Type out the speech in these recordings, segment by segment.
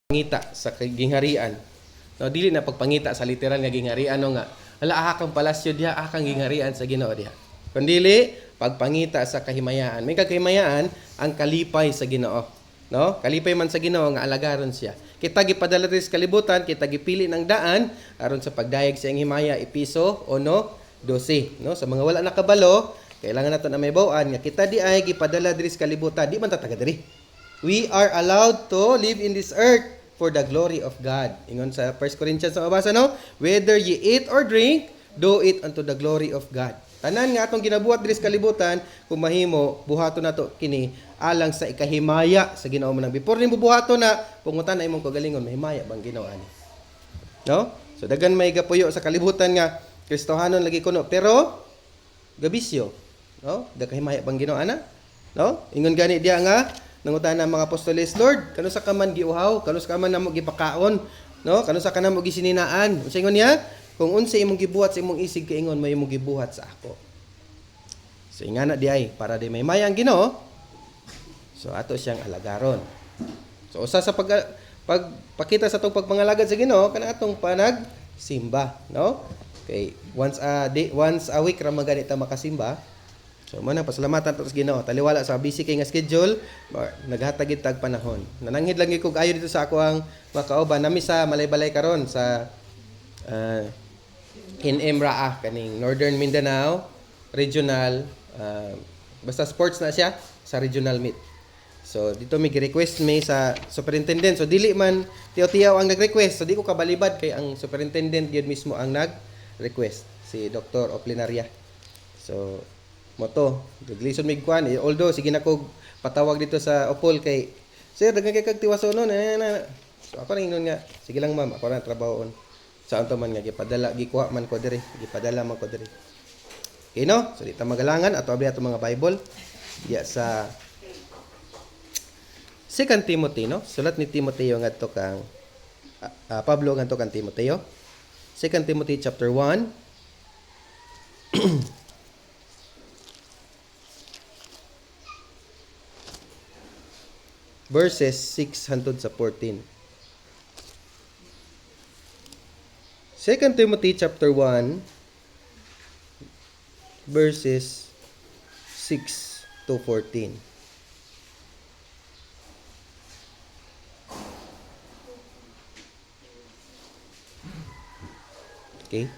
pangita sa gingharian. No, dili na pagpangita sa literal nga gingharian no nga. Hala kang palasyo diha, kang gingharian sa Ginoo diha. Kundi pagpangita sa kahimayaan. May kahimayaan ang kalipay sa Ginoo. No? Kalipay man sa Ginoo nga alagaron siya. Kita gipadala diri sa kalibutan, kita gipili ng daan aron sa pagdayeg sa iyang himaya Episo 1:12, no? Sa mga wala nakabalo, kailangan nato na may bawaan nga kita di ay gipadala diri sa kalibutan, di man ta taga diri. We are allowed to live in this earth for the glory of God. Ingon sa 1 Corinthians ang mabasa, no? Whether ye eat or drink, do it unto the glory of God. Tanan nga atong ginabuhat diri sa kalibutan, kung mahimo buhaton nato kini alang sa ikahimaya sa Ginoo man. Before nimo buhaton na, pungutan na imong kagalingon, mahimaya bang Ginoo ani? No? So dagan may gapuyo sa kalibutan nga Kristohanon lagi kuno, pero gabisyo, no? Dagahimaya bang Ginoo ana? No? Ingon gani diya nga nangutan ang mga apostoles, Lord, kano sa kaman giuhaw, kano sa kaman namo gipakaon, no? Kano sa kanamo gisininaan. Unsa ingon niya? Kung unsa imong gibuhat sa imong isig kay ingon may imong gibuhat sa ako. So ingana di ay para di may mayang Ginoo. So ato siyang alagaron. So usa sa pagpakita sa atong pagpangalagad sa Ginoo kana atong panagsimba, no? Okay, once a week ra magani ta makasimba. So mo na pasalamatan to sa Ginoo. Taliwala sa busy kay nga schedule, naghatag gid tag panahon. Nananghid lang gyud kog ayo dito sa ako ang makauban nami sa Malay-Balay karon sa in Emraa kaning Northern Mindanao Regional, basta sports na siya sa regional meet. So dito may request may sa superintendent. So dili man tiyaw-tiyaw ang nag-request. So di ko kabalibad kay ang superintendent yun mismo ang nag-request, si Dr. Oplinaria. So moto naglison mig kwan, although sige na kog patawag dito sa Opol kay sir daghan kay kag tiwasonon so ako ning nga sige lang ma'am, ako ra trabahoon sa anto man nga gipadala gikuha man ko diri, gipadala man ko diri. Okay no? So dito magalangan ato abli ato mga Bible ya sa 2 Timothy, no? Sulat ni Timoteo ngadto kang Pablo ngadto kang Timoteo. 2 Timothy chapter 1 verses 6 hangtod sa 14. 2 Timothy chapter 1 verses 6 to 14. Okay.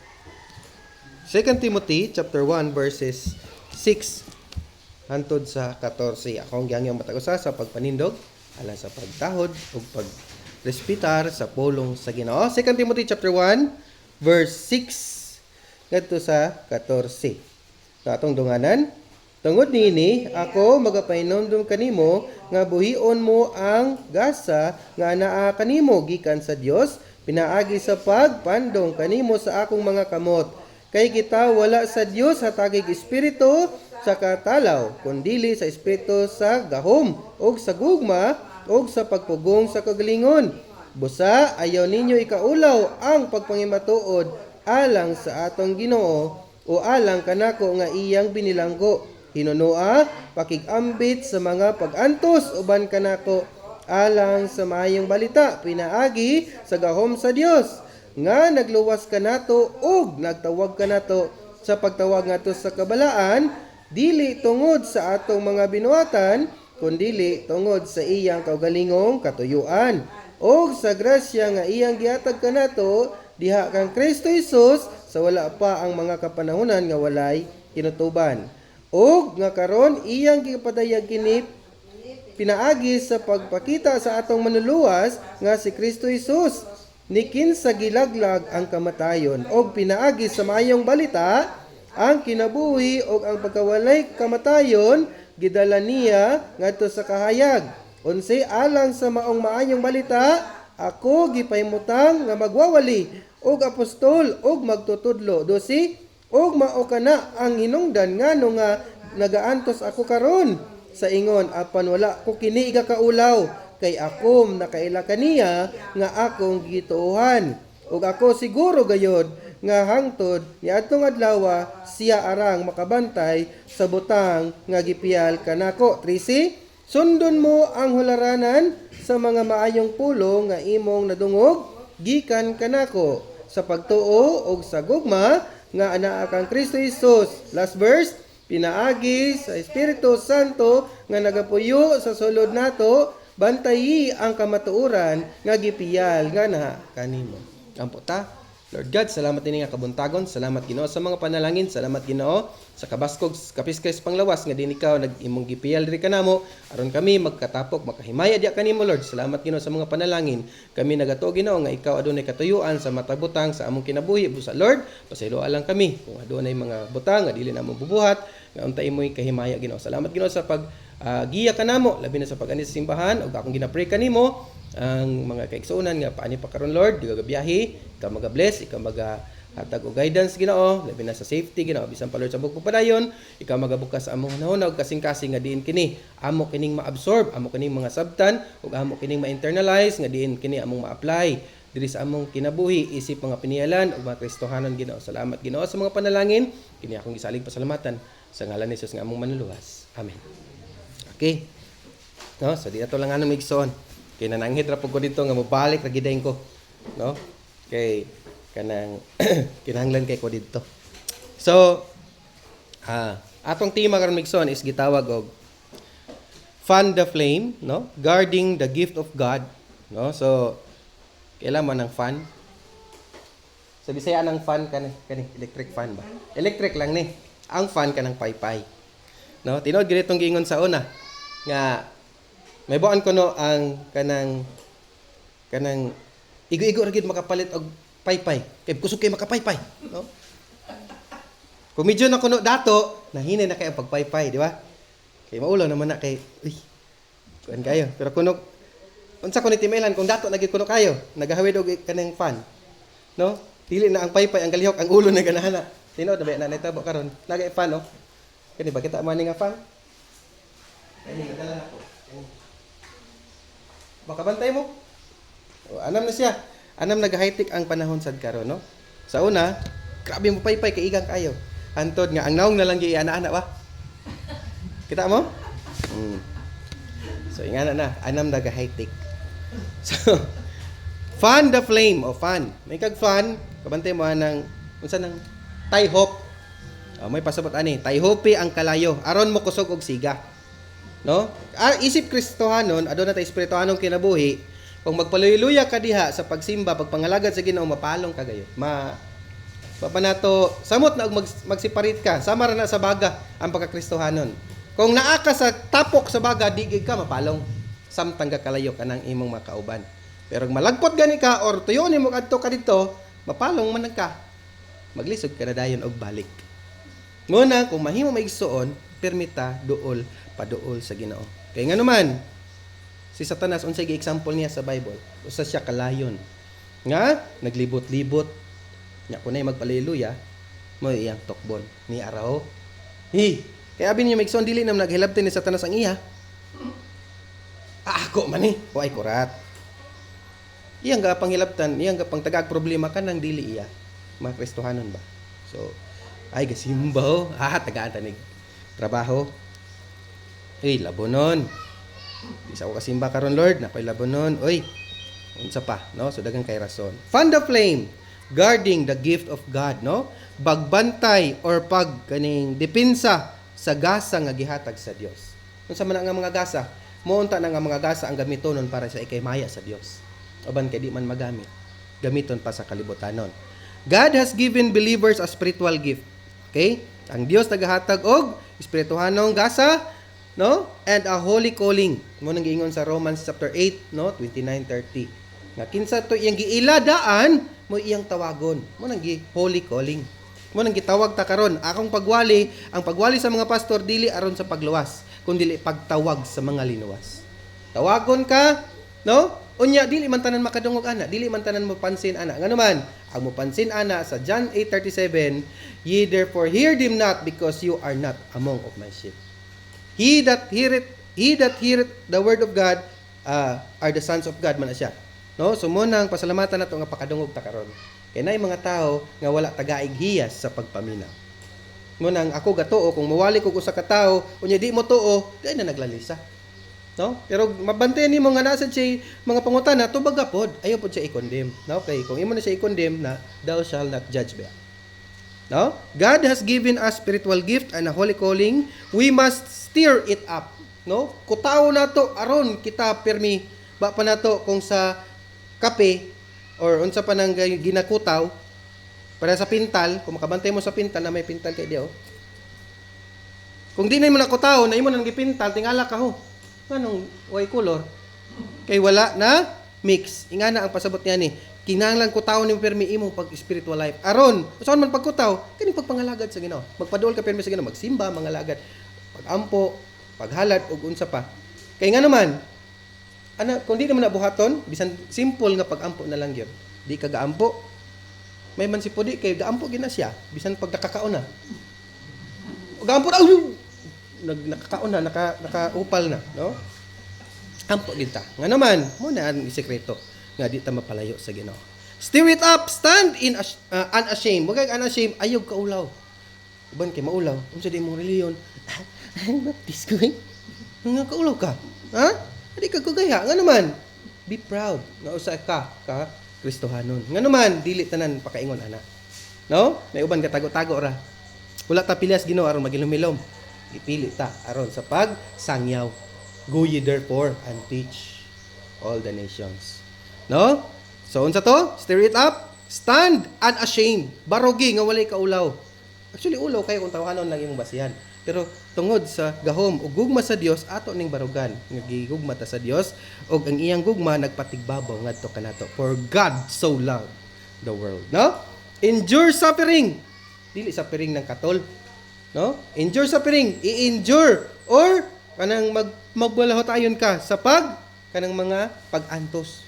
2 Timothy chapter 1 verses 6 hangtod sa 14. Akong gihangyang matag-usa sa pagpanindog alang sa pagtahod ug pagrespitar sa pulong sa Ginoo. 2 Timothy chapter 1 verse 6 ngadto sa 14. Sa atong dunganan, tungod niini ako magapainomdom kanimo nga buhion mo ang gasa nga anaa kanimo gikan sa Dios pinaagi sa pagpandong kanimo sa akong mga kamot. Kay kita wala sa Dios hatagig espiritu sa katalaw, kundili sa espiritu sa gahom o sa gugma o sa pagpugong sa kagalingon. Busa, ayaw ninyo ikaulaw ang pagpangimatuod alang sa atong Ginoo o alang kanako nga iyang binilanggo. Hinunua, pakigambit sa mga pagantos uban kanako alang sa maayong balita pinaagi sa gahom sa Dios nga nagluwas kanato ug nagtawag kanato sa pagtawag ngato sa kabalaan, dili tungod sa atong mga binuhatan kundili tungod sa iyang kaugalingong katuyuan o sa grasya nga iyang gihatag kanato diha kang Kristo Jesus sa wala pa ang mga kapanahunan nga walay kinutuban o nga karon iyang gipadayag kini pinaagi sa pagpakita sa atong manluluwas nga si Kristo Jesus nikin sa gilaglag ang kamatayon o pinaagi sa maayong balita ang kinabuhi o ang pagkawalay kamatayon gidala niya ngadto sa kahayag. Unsay alang sa maong maayong balita, ako gipaymutang nga magwawali og apostol og magtutudlo. 12 og mao kana ang hinungdan ngano nga nagaantos ako karon sa ingon apan wala ko kini igakaulaw kay akom nakaila kaniya nga akong gituohan ug ako siguro gayod nga hangtod niadtong adlaw siya arang makabantay sa butang nga gipiyal kanako. 13 Sundon mo ang hularanan sa mga maayong pulong nga imong nadungog gikan kanako sa pagtuo og sa gugma nga anaa kang Kristo Jesus. Last verse, pinaagi sa Espiritu Santo nga nagapuyo sa sulod nato, bantayi ang kamatuoran nga gipiyal nga na kanimo. Ampo ta. Lord God, salamat din nga kabuntagon, salamat Ginoo sa mga panalangin, salamat Ginoo sa kabaskog kapiskay sa panglawas nga din ikaw nag-imong gipiyal diri kanamo aron kami magkatapok makahimaya diya kanimo Lord. Salamat Ginoo sa mga panalangin. Kami nagato Ginoo nga ikaw adunay katuyuan sa matag butang sa among kinabuhi busa Lord. Pasayloa lang kami kung adunay mga butang nga dili namo bubuhat nga unta imoy kahimaya Ginoo. Salamat Ginoo sa pag giya kanamo labi na sa pag-ani sa simbahan ug akong ginapray kanimo ang mga kaigsuonan nga paani pa karon Lord gagabiyahe ikaw maga-bless ikaw hatag og guidance Ginoo labi na sa safety Ginoo bisan pa Lord sa bugpog padayon ikaw magabukas sa among hunahuna ug kasing-kasing nga diin kini amo kining ma-absorb amo kining mga sabtan ug amo kining ma-internalize nga diin kini among ma-apply diri sa among kinabuhi isip mga pinialan ug mga Kristohanon Ginoo. Salamat Ginoo sa mga panalangin kini akong gisalig pasalamatan sa ngalan ni Jesus nga among manluluwas. Amen. Okay. No, so di ato lang anong migsoon. Kay nananghid ra pud ko dito nga mobalik ra gidayon ko. No? Kay kanang kinahanglan kay ko dito. So atong tema karon migsoon is gitawag og fan the flame, no? Guarding the gift of God, no? So kailan mo ng fan? Sa Bisaya ng fan kani electric fan ba? Electric lang ni. Ang fan kanang paypay. No? Tinuod gid itong giingon sa una nga may buan ko no ang kanang igo-igo ra gid makapalit og paypay. Kay kusog kay makapaypay, no? Kung medyo na kuno dato, nahinay na kay ang pagpaypay, di ba? Kay maulo naman na kay kuan kayo. Pero kuno unsa kuno timelan kung dato lagi kuno kayo, nagahawid og kanang fan. No? Dili na ang paypay ang galihok ang ulo na ganahana. Tinuod na natabo karon. Lagi fan no. Kani ba kita man nga fan? Kani dala na ko. Baka bantay mo. Anam na siya. Anam nag-high-tech ang panahon sad karon, no? Sa una, grabe mo paypay kay igang kayo. Antod nga ang naong na lang gi ana-ana ba? Kita mo? So ingana na, anam nag-high-tech. So fan the flame o fan. May kag fan, kabantay mo nang unsa nang tie hop. May pasabot ani, tie hopi ang kalayo aron mo kusog og siga. No? Isip Kristohanon, aduna ta espirituhanong kinabuhi, kung magpaluya ka diha sa pagsimba, pagpangalagad sa Ginoo, mapalong ka gayo. Papanato, samot na og magsiparit ka, sama ra na sa baga ang pagkakristohanon. Kung naa ka sa tapok sa baga, digig ka mapalong. Samtang kalayo ka ng imong makauban. Pero kung malagpot gani ka or tuyo nimo kadto ka dito, mapalong man ka. Maglisod ka na dayon og balik. Muna, kung mahimo maigsuon, permita duol paduol sa Ginoo. Kay nga naman, si Satanas unsay gi-example niya sa Bible? Usa siya kalayon. Nga naglibot-libot. Nya kunay magpaleluya, mo iyang tokbon ni araw. Kaya abi niyo maigsoon dili nam naghilabten ni Satanas ang iya. Ako man ni, ay kurat. Iyang ga panghilabtan, iyang ga pang tagag problema kanang dili iya. Mga Kristohanon ba? So, ay gasimbaw, tagaan tanig trabaho. Labonon. Isa ko kasimba karon Lord, nakoy labonon. Unsa pa, no? So daghang kay rason. Fan the flame, guarding the gift of God, no? Bagbantay or kaning depensa sa gasa nga gihatag sa Dios. Unsa man nga mga gasa? Mounta na nga mga gasa ang gamiton para sa ikaymaya sa Dios. Uban kay di man magamit. Gamiton pa sa kalibutanon. God has given believers a spiritual gift. Okay? Ang Dios nagahatag og espirituhanong gasa, no? And a holy calling. Mo nang giingon sa Romans chapter 8, no? 29:30. Nga kinsa to iyang giiladaan, mo iyang tawagon. Mo nang holy calling. Mo nang gitawag ta karon, akong pagwali, ang pagwali sa mga pastor dili aron sa pagluwas, kundi pagtawag sa mga linuwas. Tawagon ka, no? Unya dili man tanan makadungog ana, dili man tanan mapansin ana. Ngano man, ang mapansin ana sa John 8:37, ye therefore hear them not because you are not among of my sheep. He that heareth the word of God are the sons of God man siya. No? So mo nang pasalamatan nato nga pakadungog ta karon. Kay naay mga tao nga wala tagaig hiyas sa pagpaminaw. Mo nang ako gatuo kung mawali ko sa ka tawo, unya di mo tuo, di na naglalisa. No? Pero mabantayan nimo nga nasa siya mga pangutana tubag pod, ayaw pod siya i-condemn. No? Okay, kung imo na siya i-condemn na thou shall not judge ba. No? God has given us spiritual gift and a holy calling. We must stir it up. No? Kutaw nato aron kita permi ba pa nato kung sa kape or unsa pa nang ginakutaw para sa pintal, kung makabantay mo sa pintal na may pintal kay diyo. Kung di na mo nakutaw, na imo nang gipintal, tingala ka ho. Anong white color? Kay wala na mix. Ingana ang pasabot niya ni. Kinahanglan kutaw ni permi imo pag spiritual life. Aron, usaon man pagkutaw, kani pagpangalagad sa Ginoo. Magpaduol ka permi sa Ginoo, magsimba, mangalagad, pagampo, paghalad ug unsa pa. Kay nga naman, kung di naman nabuhaton, bisan simple nga pagampo na lang gyud. Di ka gaampo. May man si pudi kay gaampo gina siya, bisan pag nakakaon na. Gaampo na nakakaon na, nakaupal na, no? Ampo kita. Nga naman, mo na ang sekreto nga di ta mapalayo sa Ginoo. Stir it up, stand in unashamed. Wag kay unashamed, ayog ka ulaw. Uban kay maulaw, unsa di mo reliyon? Baptist ko eh. Nga ka ulaw ka. Ha? Di ka kagaya. Nga naman, be proud nga usa ka Kristohanon. Nga naman, dili tanan pakaingon ana. No? May uban ka tago-tago ra. Wala ta pilas Ginoo aron magilom-ilom. Ipili ta aron sa pagsangyaw. Go ye therefore and teach all the nations. No? So unsa to? Stir it up. Stand unashamed. Barogi nga walay kaulaw. Actually ulaw kayo kung tawanon lang imong basihan. Pero tungod sa gahom ug gugma sa Dios ato ning barugan. Nga gigugma ta sa Dios ug ang iyang gugma nagpatigbabaw ngadto kanato. For God so loved the world. No? Endure suffering. Dili suffering ng katol. No? Endure suffering, i-endure or kanang magbalahotayon ka sa kanang mga pag-antos.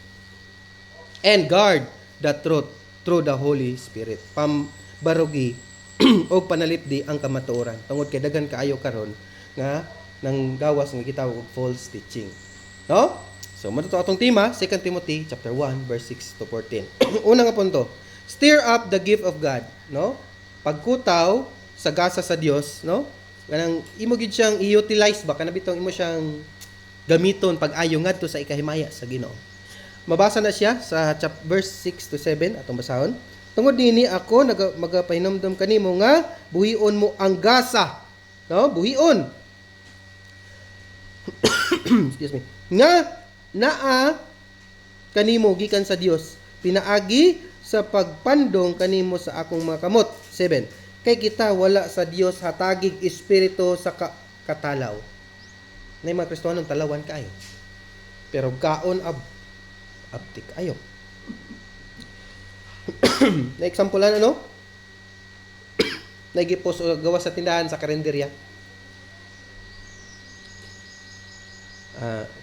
And guard the truth through the Holy Spirit. Pambarugi o panalitdi ang kamatuoran. Tungod kay daghan kaayo karon nga nang gawas nga gitawag og false teaching. No? So matuto atong tema 2 Timothy chapter 1 verse 6 to 14. Una nga punto, stir up the gift of God, no? Pagkutaw sa gasa sa Dios, no? Kanang imo gid siyang i-utilize ba kana bitong imo siyang gamiton pag-ayo ngadto sa ikahimaya sa Ginoo. Mabasa na siya sa verse 6 to 7 atong basahon. Tungod dinhi ako magapahinumdum kanimo nga buhion mo ang gasa, no? Buhion. Excuse me. Nga naa kanimo gikan sa Dios, pinaagi sa pagpandong kanimo sa akong mga kamot. 7. Kay kita wala sa Dios hatagig espiritu sa katalaw. Nay mga Kristohanon talawan kaayo. Pero kaon abtik ayo. Na example ano? Nagipos o gawa sa tindahan sa karinderya.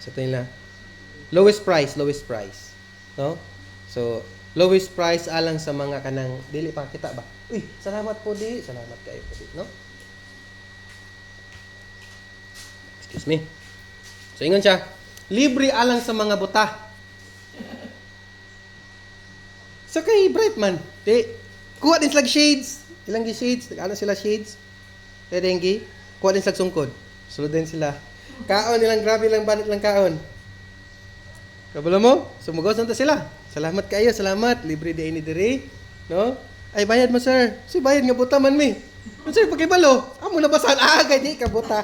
Sa nila lowest price, no? So lowest price alang sa mga kanang dili pa kita ba? Uy, salamat po di. Salamat kayo po di, no? Excuse me. So, ingon siya. Libre alang sa mga buta. So, kay Brightman, kuha din sila shades. Ilang shades? Nag-ano sila shades? Terengi. Kuha din sila sungkod. Sulod din sila. Kaon nilang, grabe lang banit lang kaon. Kabalo mo? Sumugos na sila. Salamat kayo, salamat. Libre di ini diri. No? Ay, bayad mo, sir. Si bayad nga buta man mi. Sir, pagkibalo. Amo na basahan. Ganyan ka buta.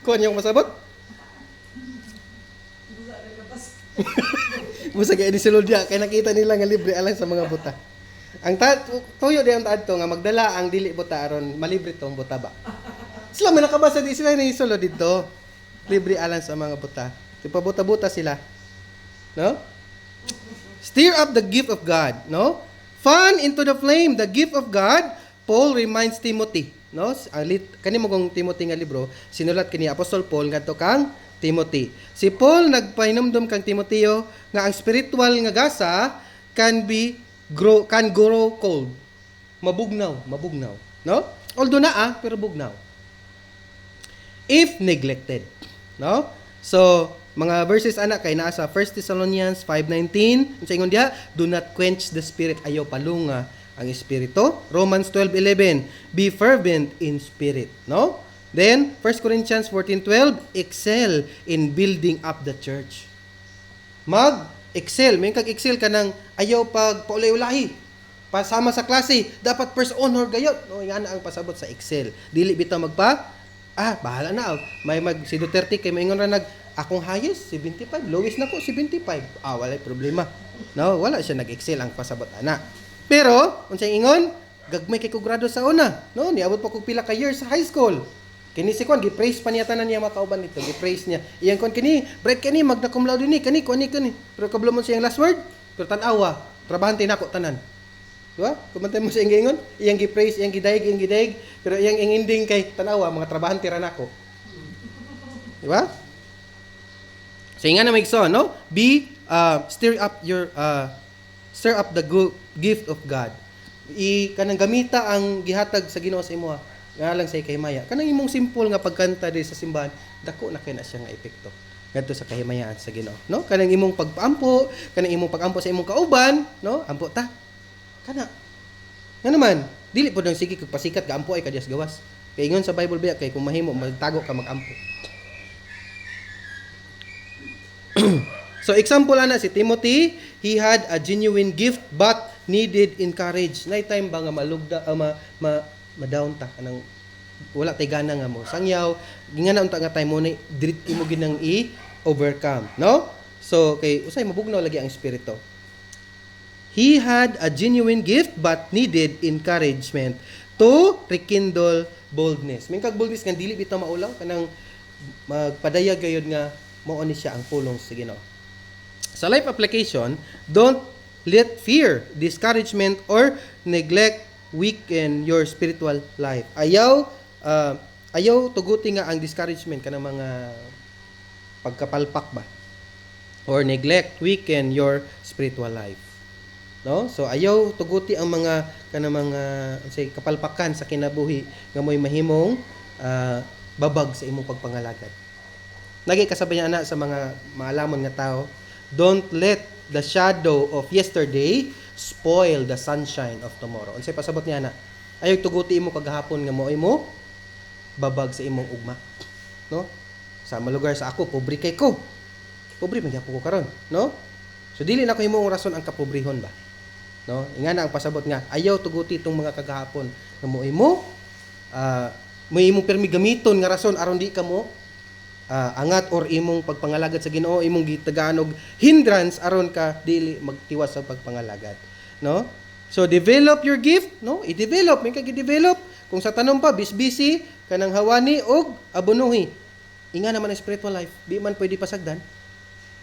Kuhan yung masabot? Musa kaya ni Silodya. Kaya nakita nila nga libre alang sa mga buta. Ang tuyo di ang taad to nga magdala ang dili buta aron malibre tong buta ba. Sila man nakabasa di sila ni Solo dito. Libre alang sa mga buta. Di pa buta-buta sila. No? Stir up the gift of God, no? Fan into the flame the gift of God. Paul reminds Timothy, no? Kanimo kong Timothy nga libro, sinulat kini Apostol Paul ngadto kang Timothy. Si Paul nagpahinumdom kang Timoteo nga ang spiritual nga gasa can grow cold. Mabugnaw, no? Although pero bugnaw. If neglected, no? So, mga verses anak kay naa sa 1 Thessalonians 5:19, unsa ingon diha? Do not quench the spirit, ayaw palunga ang espiritu. Romans 12:11, be fervent in spirit, no? Then 1 Corinthians 14:12, excel in building up the church. Mag-excel, may kag-excel ka ng ayaw pag paulay-ulahi. Pasama sa klase, dapat first honor gayot. No, yan ang pasabot sa excel. Dili bitaw bahala na. May si Duterte kay maingon ra akong highest 75, lowest na ko 75. Walay problema. No, wala siya nag-excel ang pasabot ana. Pero unsay ingon? Gagmay kay ko grado sa una. No, niabot pa ko pila ka years sa high school. Kini si kon gi-praise pa niya tanan niya makauban nito, gi-praise niya. Iyang kon kini, break kani magna cum laude ni, kani. Pero kablo mo siyang last word, pero tan-awa, trabahante nako tanan. Di ba? Kumantay mo sa ingon, iyang gi-praise, iyang gidaig, pero iyang ending kay tan-awa, mga trabahante ra nako. Di ba? So nga na maigsoon, no? Stir up the gift of God. Kanang gamita ang gihatag sa Ginoo sa imo nga lang sa kahimaya. Kanang imong simple nga pagkanta di sa simbahan, dako na kay na siya nga epekto ngadto sa kahimayaan sa Ginoo, no? Kanang imong pagpaampo, kanang imong pagampo sa imong kauban, no? Ampo ta. Kana. Nga naman, dili pod nang sige kag pasikat ga ampo ay kadyas gawas. Kay ingon sa Bible biya kay kung mahimo magtago ka magampo. So example ana si Timothy, he had a genuine gift but needed encourage. Nay time ba nga malugda ma-down ta kanang wala tay gana nga mo sangyaw gingana unta nga time mo na dirit imo ginang i-overcome, no? So kay usay mabugnaw lagi ang espiritu. He had a genuine gift but needed encouragement to rekindle boldness. May kag boldness nga dili bitaw maulaw kanang magpadayag gayud nga mao ni siya ang pulong sa Ginoo. Sa life application, don't let fear, discouragement or neglect weaken your spiritual life. Ayaw tuguti nga ang discouragement kanang mga pagkapalpak ba or neglect weaken your spiritual life. No? So ayaw tuguti ang mga kanang mga kapalpakan sa kinabuhi nga moy mahimong babag sa imong pagpangalagad. Lagi kasabay ana sa mga maalamon nga tao, don't let the shadow of yesterday spoil the sunshine of tomorrow. Unsay pasabot niya na? Ayaw tuguti imo kagahapon nga moy mo babag sa imong ugma. No? Sa malugar sa ako, pobre kay ko. Pobre man gyapon ko karon, no? So dili na ko imong rason ang kapobrehon ba? No? Inga na ang pasabot nga, ayaw tuguti itong mga kagahapon nga moy mo may imong permi gamiton nga rason aron di ka mo angat or imong pagpangalagad sa Ginoo, imong gitagaan og hindrance aron ka dili magtiwas sa pagpangalagad, no? So develop your gift, no? I-develop, may kag-develop. Kung sa tanom pa busy kanang hawani og abunuhi. Inga naman ang spiritual life, di man pwede pasagdan.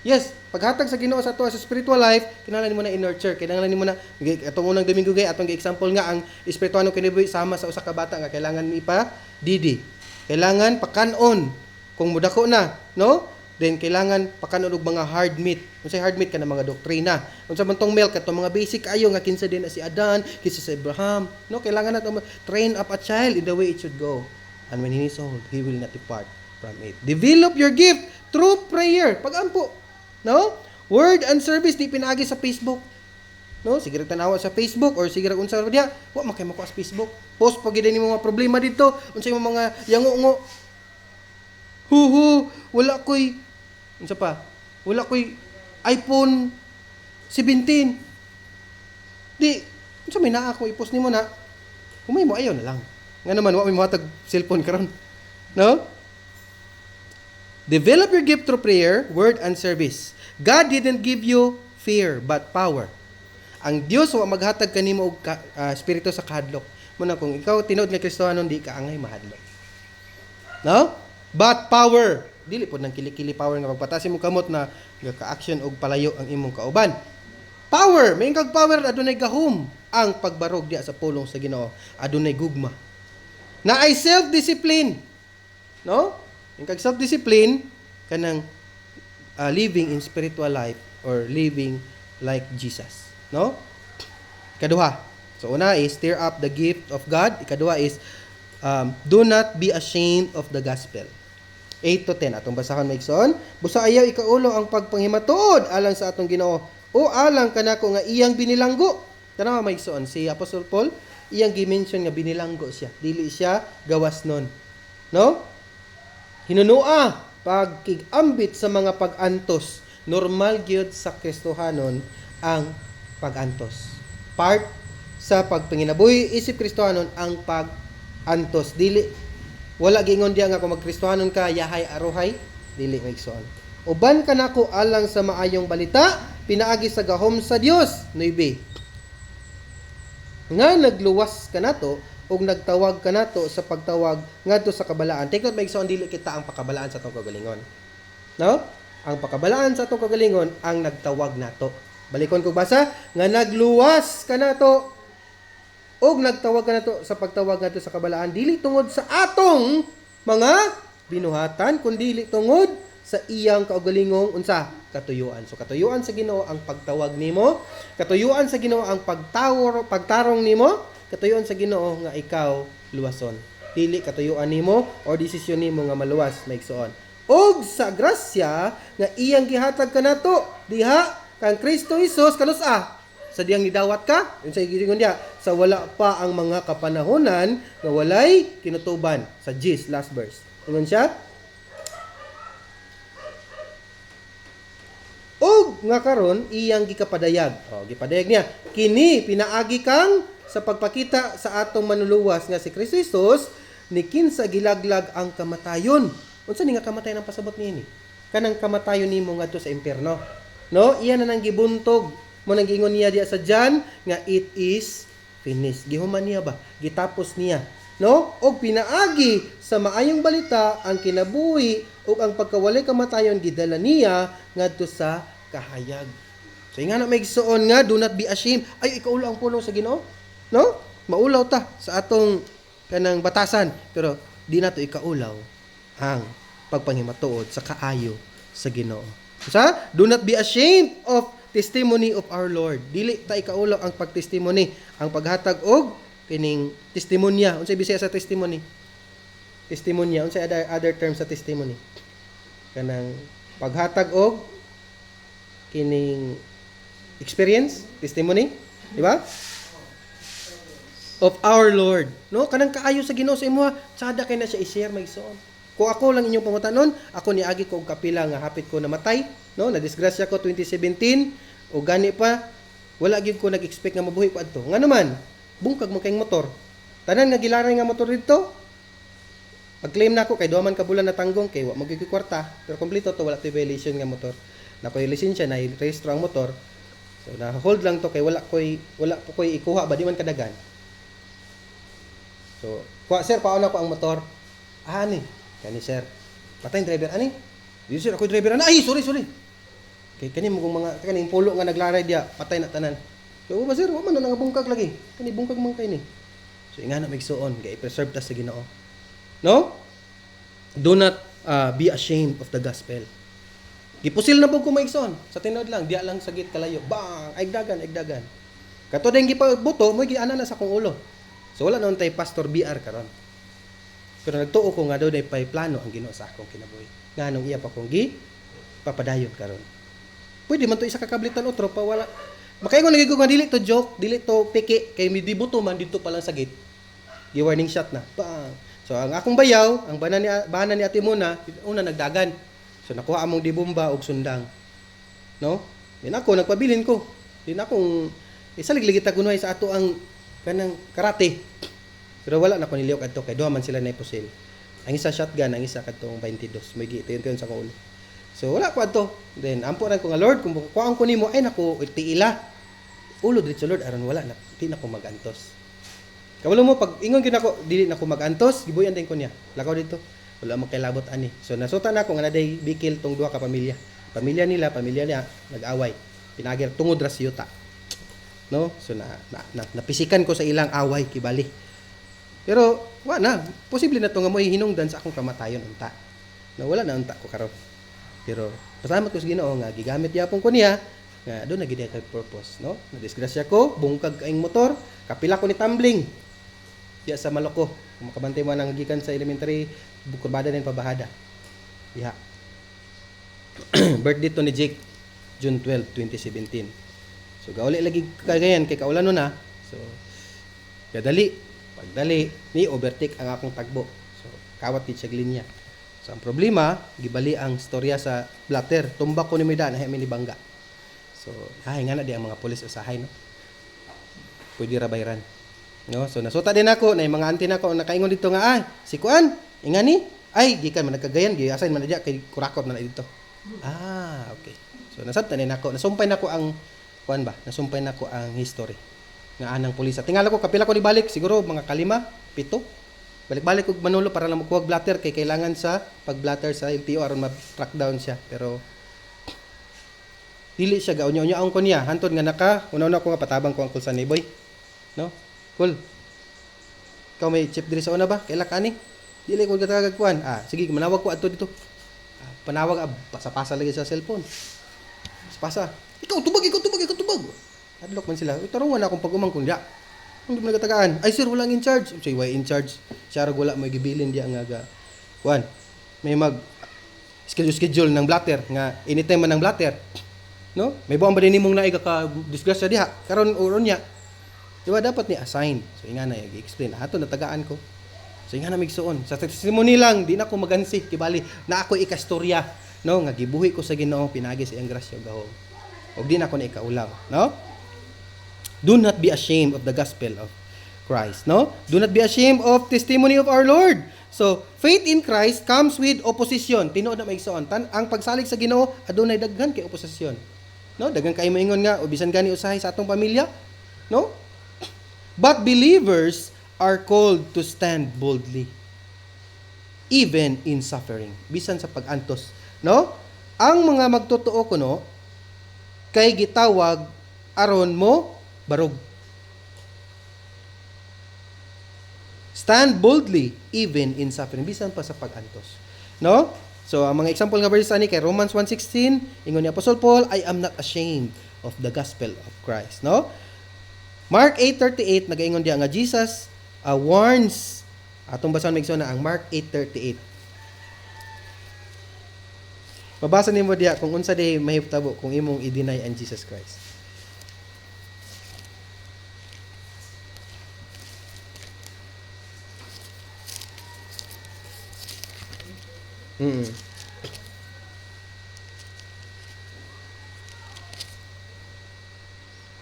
Yes, paghatag sa Ginoo sa tuwa sa spiritual life, kinahanglan nimo na i-nurture, kinahanglan nimo na atong unang Domingo gay atong gi-example nga ang espirituano kinibuhi sama sa usa ka bata nga kailangan ipa didi. Kailangan pakanon kung mudako na, no? Then kailangan pakanon og mga hard meat. Unsay hard meat kana mga doktrina. Unsa man tong milk katong mga basic ayo nga kinsa din na si Adan, kinsa si Abraham, no? Kailangan nato train up a child in the way it should go. And when he is old, he will not depart from it. Develop your gift through prayer. Pagampo, no? Word and service di pinaagi sa Facebook. No, sige ra tanawa sa Facebook or sige ra unsa diha, wa makay mako sa Facebook. Post pag gid nimo mga problema dito, unsay mga yango-ngo. Wala ko'y, unsa pa? Wala ko'y iPhone 17. Di, unsa may naa ako i-post nimo na? Humay mo ayaw na lang. Nga naman wa may matag cellphone karon. No? Develop your gift through prayer, word and service. God didn't give you fear but power. Ang Dios wa maghatag kanimo og espiritu sa kahadlok. Muna kung ikaw tinuod nga Kristiyano di ka angay mahadlok. No? But power, dili pod nang kili-kili power nga pagpatasin mo kamot na ka-action og palayo ang imong kauban. Power, may kag power adunay gahom ang pagbarog diha sa pulong sa Ginoo. Adunay gugma. Na ay self-discipline. No? Yung kag self-discipline kanang living in spiritual life or living like Jesus. No? Ikaduha. So una is stir up the gift of God. Ikaduha is do not be ashamed of the gospel. 8 to 10 atong basahan maigsoon. Busa ayaw ikaulo ang pagpanghimatuod alang sa atong Ginoo o alang kanako nga iyang binilanggo. Tanawa maigsoon si Apostle Paul, iyang gi-mention nga binilanggo siya. Dili siya gawas nun. No? Hinunua pagkigambit sa mga pag-antos. Normal gyud sa Kristohanon ang pag-antos. Part sa pagpanginabuhi isip Kristohanon ang pag-antos. Dili wala gingon diya nga kung mag-Kristohanon ka yahay aruhay, dili maigsoon. Uban ka nako alang sa maayong balita, pinaagi sa gahom sa Dios. 9. Nga nagluwas ka nato ug nagtawag ka nato sa pagtawag ngadto sa kabalaan. Take note maigsoon dili kita ang pakabalaan sa atong kagalingon. No? Ang pakabalaan sa atong kagalingon ang nagtawag nato. Balikon ko basa nga nagluwas ka nato ug nagtawag ka nato sa pagtawag ngadto sa kabalaan dili tungod sa atong mga binuhatan kundi dili tungod sa iyang kaugalingong unsa katuyuan. So katuyuan sa Ginoo ang pagtawag nimo, katuyuan sa Ginoo ang pagtarong nimo, katuyuan sa Ginoo nga ikaw luwason. Dili katuyuan nimo o desisyon nimo nga maluwas maigsoon. Og sa grasya nga iyang gihatag kanato diha kang Kristo Hesus kalusa sa diyang nidawat ka unsa giingon diha sa wala pa ang mga kapanahonan nga walay kinutuban sa Gis last verse. Ingon siya og nga karon iyang gikapadayag. Gipadayag niya kini pinaagi kang sa pagpakita sa atong manluluwas nga si Kristo Hesus ni kinsa gilaglag ang kamatayon. Unsa ni nga kamatayon ang pasabot niini? Kanang kamatayon nimo ngadto sa impierno. No, iya na nang gibuntog. Mo nang giingon niya diya sa John nga it is finished. Gihuman niya ba? Gitapos niya. No? Og pinaagi sa maayong balita ang kinabuhi ug ang pagkawalay kamatayon gidala niya ngadto sa kahayag. So nga na may gisuon nga do not be ashamed. Ay ikaw ang pulong sa Ginoo. No? Maulaw ta sa atong kanang batasan pero di nato ikaulaw ang pagpanghimatuod sa kaayo sa Ginoo. Sa do not be ashamed of testimony of our Lord. Dili ta ikaulaw ang pagtestimony, ang paghatag og kining testimonya. Unsay Bisaya sa testimony? Testimonya, unsay other term sa testimony? Kanang paghatag og kining experience, testimony, di ba? Of our Lord. No, kanang kaayo sa Ginoo sa imuha, sada kay na siya i-share maigsoon. Kung ako lang inyong pangutanon, ako niagi ko og kapila nga hapit ko namatay, no, na disgrasya ko 2017 o gani pa wala gyud ko nag-expect nga mabuhi ko adto. Ngano man, bungkag mo kayong motor. Tanan nga gilaray nga motor dito. Pag-claim na ako kay duha man ka bulan na tanggong kay wa magiging kwarta, pero kompleto to wala to violation nga motor. Na koy lisensya na i-register ang motor. So na hold lang to kay wala po koy ikuha ba di man kadagan. So, sir, paano ko ang motor? Ani, kani sir. Patay driver ani? Di sir ako driver ani. Ay, sorry. Kay kani mo mga kaning pulo nga naglaray dia, patay na tanan. So, ba sir, wa man na nga bungkag lagi. Kani bungkag man kay ni. So, ingana magsuon, kay preserve ta sa Ginoo. No? Do not be ashamed of the gospel. Gipusil na po ko maigsoon. Sa tinod lang, diya lang sagit kalayo. Bang! Aigdagan. Kato din gipabuto, mo giana na sa kong ulo. So wala naman tayo Pastor BR karon. Pero nagtuo ko nga daw day pay plano ang Ginoo sa akong kinabuhi. Nganong iya pa kong papadayon karon. Pwede man to isa ka kablitan otro pa wala. Makaingon nagigug nga dili to joke, dili to piki kay mi dibuto man dito pa lang sagit. Gi warning shot na. Bang! So ang akong bayaw, ang bana ni Ate Mona, una nagdagan. So nakuha among dibomba og sundang. No? Din ako nagpabilin ko. Din akong isaligligit tagunay sa ato ang kanang karate. Pero wala na ko niliyok adto kay duha man sila na ipusil. Ang isa shotgun, ang isa kadtong 22. May gitiyon sa ulo. So wala ko adto. Then ampo ra ko nga Lord kung kuan ko nimo ay nako tiila. Ulo dito sa Lord aron wala na di na ko magantos. Kabalo mo pag ingon gyud nako dili na ko magantos, gibuyan din ko niya. Lakaw dito. Wala mo kay labot ani. So nasuta na ko nga naday bikil tong duha ka pamilya. Pamilya niya nag-away. Pinagir tungod ra siyuta. No? So napisikan ko sa ilang away kibali. Pero wa na, posible na to nga mo hinungdan sa akong kamatayon unta. Na wala na unta ko karon. Pero pasalamat ko sa Ginoo nga gigamit gyapon ko niya nga do na gid kay purpose, no? Na disgrasya ko, bungkag kaing motor, kapila ko ni tumbling. Diya sa Maloko, makabantay mo nang gikan sa elementary, bukurbada din pabahada. Diha. Birthday to ni Jake, June 12, 2017. So gauli lagi kagayan kay kaulan no na. So pagdali ni overtake ang akong tagbo. So kawat gid siya linya. So ang problema, gibali ang storya sa blatter. Tumbak ko ni Mida na mi ni bangga. So, nga na di ang mga pulis usahay, no? Pwede ra bayran. No? So nasuta din ako na yung mga auntie nako nakaingon dito nga si Kuan, ingani ay gikan man nagkagayan gi-assign man diya kay kurakot na dito. Okay. So nasabtan din ako, nasumpay nako ang Kuan ba? Nasumpay nako ang history nga anang pulis. Tingala ko kapila ko ni balik siguro mga 5, 7. Balik-balik og Manolo para lang magkuha blatter kay kailangan sa pag-blatter sa LTO aron ma-track down siya. Pero dili siya gaunyo-unyo ang ko niya hantod nga una-una ko nga patabang ko ang Cool Sunny Boy. No? Cool. Ikaw may chip diri sa una ba? Kaila ka ni? Dili ko gatagagkuan. Sige manawag ko adto dito. Panawag pasa-pasa lagi sa cellphone. Pasa. Ikaw tubag. Adlock man sila. Tarungan akong pag-umang kunya. Hindi mo nagatagaan. Ay sir, walang in charge. Say, why in charge? Siya ro wala may gibilin diya nga kuan. May mag schedule ng blatter nga anytime man ng blatter. No? May buang ba din nimong naay ka disgrasya diha karon oron niya. Di ba dapat ni assign. So inga na i-explain. Ato natagaan ko. So inga na migsuon. Sa testimony lang di na ko magansi kibali na ako ikastorya, no? Nga gibuhi ko sa Ginoo pinagi sa iyang grasya gahom. Og di na ko na ikaulaw, no? Do not be ashamed of the gospel of Christ, no? Do not be ashamed of testimony of our Lord. So, faith in Christ comes with opposition. Tinuod na maigsoon. Ang pagsalig sa Ginoo adunay daghan kay opposition. No? Daghan kay moingon nga bisan gani usahay sa atong pamilya, no? But believers are called to stand boldly even in suffering. Bisan sa pag-antos, no? Ang mga magtotoo kuno kay gitawag aron mo barog. Stand boldly even in suffering, bisan pa sa pag-antos. No? So, ang mga example nga verse ani kay Romans 1:16, ingon ni Apostle Paul, I am not ashamed of the gospel of Christ. No? Mark 8:38 nagaingon diya nga Jesus warns atong basahan migso na ang Mark 8:38. Mabasa nimo diya kung unsa day mahitabo kung imong i-deny ang Jesus Christ.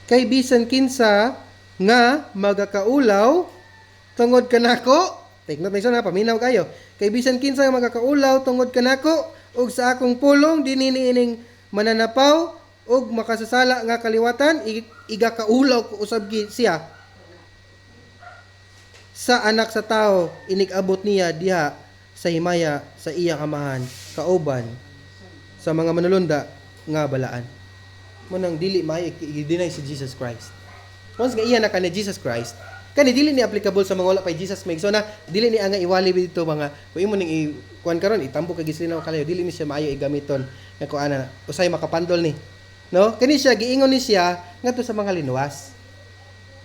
Kay bisan kinsa nga magakaulaw tungod kanako, take note na paminaw kayo. Kay bisan kinsa nga magakaulaw tungod kanako ug sa akong pulong dinhi ining mananapaw ug makasasala nga kaliwatan igakaulaw ko usab siya sa anak sa tao inig-abot niya diha sa himaya sa iyang amahan kauban sa mga manulunda nga balaan. Munang dili may i-deny si Jesus Christ. Once nga iya na kani Jesus Christ, kani dili ni applicable sa mga wala pa Jesus may so na dili ni nga iwali dito mga kung imo ning kuan karon itambo kay gislinaw kalayo dili ni siya maayo igamiton nga kuana usay makapandol ni. No? Kani siya giingon ni siya ngadto sa mga linuwas.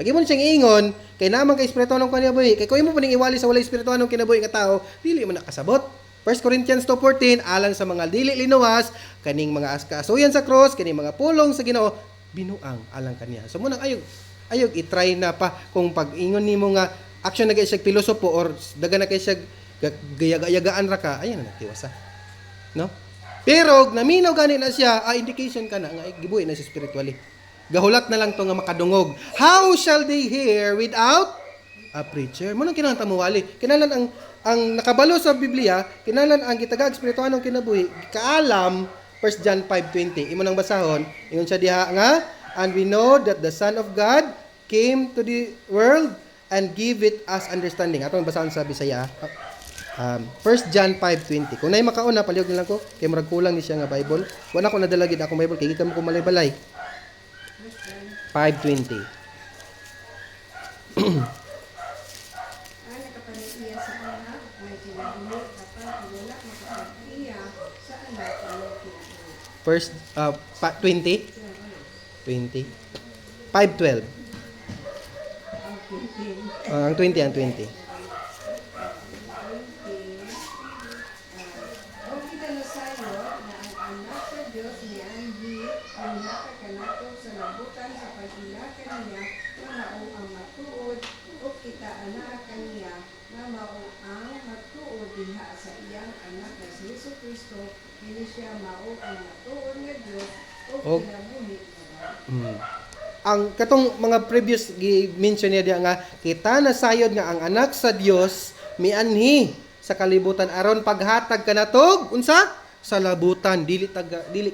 Pag imo siyang iingon, kay naman kay espirituhanong kinabuhi, kay kung imo pa ning iwali sa walay espirituhanong kinabuhi nga tao, dili man nakasabot. 1 Corinthians 2:14 alang sa mga dili linuwas, kaning mga kaasuyan sa cross, kaning mga pulong sa Ginoo, binuang alang kaniya. So munang ayog i-try na pa kung pag-ingon nimo nga action na kay siya pilosopo or daga na kay siya gayagaan ra ka, ayan na nagtiwasa. No? Pero naminaw gani na siya, indication ka na nga gibuhi na siya spiritually. Gahulat na lang to nga makadungog. How shall they hear without a preacher? Munang kinahanglan ta mawali. Kinahanglan ang nakabalo sa Biblia, kinahanglan ang gitagag espirituhanong kinabuhi, kaalam 1 John 5:20. Imo nang basahon, ingon siya diha nga, and we know that the Son of God came to the world and give it us understanding. Atong basahon sa Bisaya. 1 John 5:20. Kung nay makauna palihog na lang ko, kay murag kulang ni siya nga Bible. Wala ko nadala gid akong Bible kay gikan mo ko malay-balay. 5:20. First 20 5:12. Ang 20. o kita ana kaniya nga mao ang magtuo diha sa iyang anak nga si Jesucristo, kini siya mao ang matuon nga Dios o Og kinabuhi nga mm. Ang katong mga previous gi-mention niya diya nga kita nasayod nga ang anak sa Dios mianhi sa kalibutan aron paghatag kanatog unsa sa labutan, dili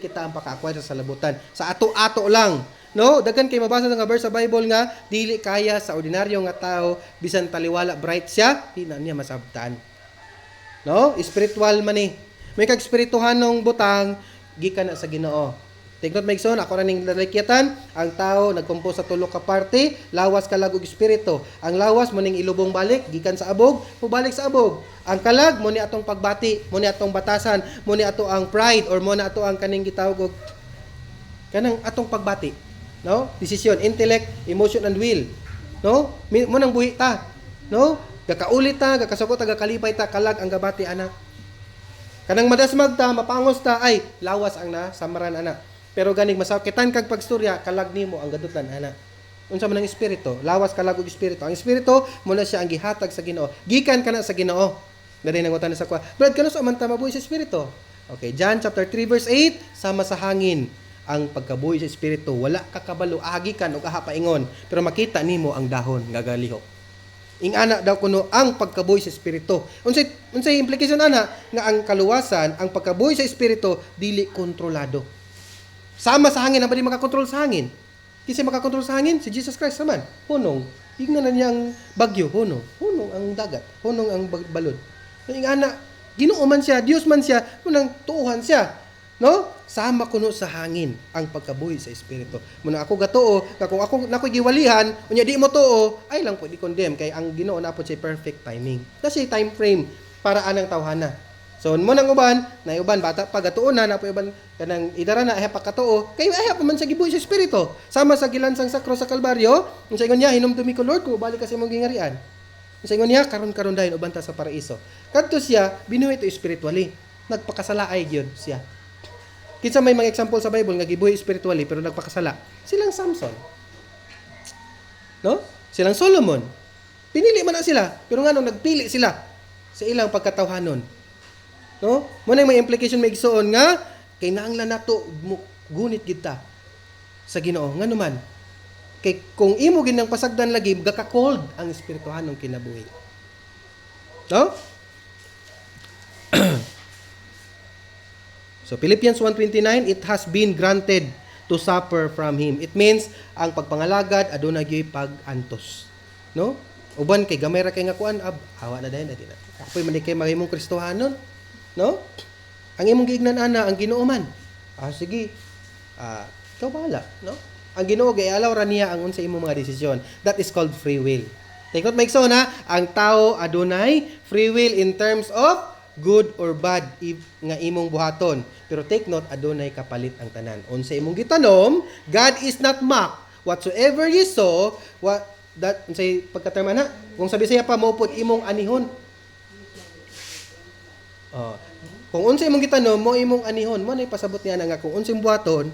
kita ang paka-acquire sa labutan, sa ato-ato lang, no? Daghan kay mabasa nga verse sa Bible nga dili kaya sa ordinaryo nga tao bisan taliwala bright siya di na niya masabtan, no? Spiritual man ni may kag espirituhanong butang gikan na sa Ginoo. Take note, Maigsoon, ako na ning lalakyatan, ang tao nagkompose sa tulo ka parte, lawas kalag ug espiritu. Ang lawas mo ning ilubong balik, gikan sa abog, mubalik sa abog. Ang kalag mo ni atong pagbati, mo ni atong batasan, mo ni ato ang pride or mo na ato ang kaning gitawag og kanang atong pagbati, no? Decision, intellect, emotion and will, no? Mo nang buhi ta, no? Gakaulit ta, gakasugot ta, gakalipay ta, kalag ang gabati ana. Kanang madasmag ta, mapangos ta, ay lawas ang na samaran ana. Pero ganing masakitan kag pagstorya, kalag nimo ang gadutlan ana. Unsa man ang espiritu? Lawas kalag og espiritu. Ang espiritu mo na siya ang gihatag sa Ginoo. Gikan kana sa Ginoo. Gani nangutan sa kwa. Brad, kano sa man ta mabuhi sa espiritu? Okay, John chapter 3 verse 8, sama sa hangin ang pagkabuhi sa espiritu. Wala ka kabalo agikan og aha paingon, pero makita nimo ang dahon nga galihok. Ing ana daw kuno ang pagkabuhi sa espiritu. Unsay implication ana nga ang kaluwasan, ang pagkabuhi sa espiritu dili kontrolado. Sama sa hangin, ang ba di makakontrol sa hangin? Kasi makakontrol sa hangin, si Jesus Christ naman. Hunong. Tignan na niya ang bagyo, hunong. Hunong ang dagat, hunong ang balod. Ing ana, Ginoo man siya, Dios man siya, munang tuuhan siya. No? Sama kuno sa hangin ang pagkabuhi sa espiritu. Muna ako gatuo, kung ako nakoy giwalihan, unya di mo tuo, ay lang pwede condemn kay ang Ginoo na po siya perfect timing. Kasi time frame para anang tawhana. So mo nang uban, na uban bata pagatuon na po uban kanang idara na ay pagkatuo, kay ay pa man sa gibuhi sa espiritu. Sama sa gilansang sakro sa Kalbaryo, unsa ingon niya hinumdumi ko Lord ko balik kasi mong gingarian. Unsa ingon niya karon dayon uban ta sa paraiso. Kadto siya binuhi to spiritually. Nagpakasalaay gyud siya. Kinsa may mga example sa Bible nga gibuhi spiritually pero nagpakasala. Silang Samson. No? Silang Solomon. Pinili man na sila, pero nga nung nagpili sila sa ilang pagkatawhanon. No? Mo may implication may igsoon nga kay naanglan nato gunit kita sa Ginoo nganuman. Kay kung imo ginang pasagdan lagi gaka-cold ang espirituhanong kinabuhi. No? So Philippians 1:29, it has been granted to suffer from him. It means ang pagpangalagad aduna gyud pag-antos. No? Uban kay gamay ra kay nga kuan awa na dayon na. Apoy man kay mahimong Kristohanon. No? Ang imong giignan ana ang Ginoo man. Sige. Ikaw bahala, no? Ang Ginoo gay alaw ra niya ang unsa imong mga desisyon. That is called free will. Take note Maigsoon ha, ang tao adunay free will in terms of good or bad nga imong buhaton. Pero take note, adunay kapalit ang tanan. Unsa imong gitanom, God is not mocked. Whatsoever you sow, unsay pagkaterma na? Kung sa Bisaya pa mo pud imong anihon. Kung unsa imong gitanom, mo imong anihon. Mo nay pasabot niya nga kung unsa imong buhaton,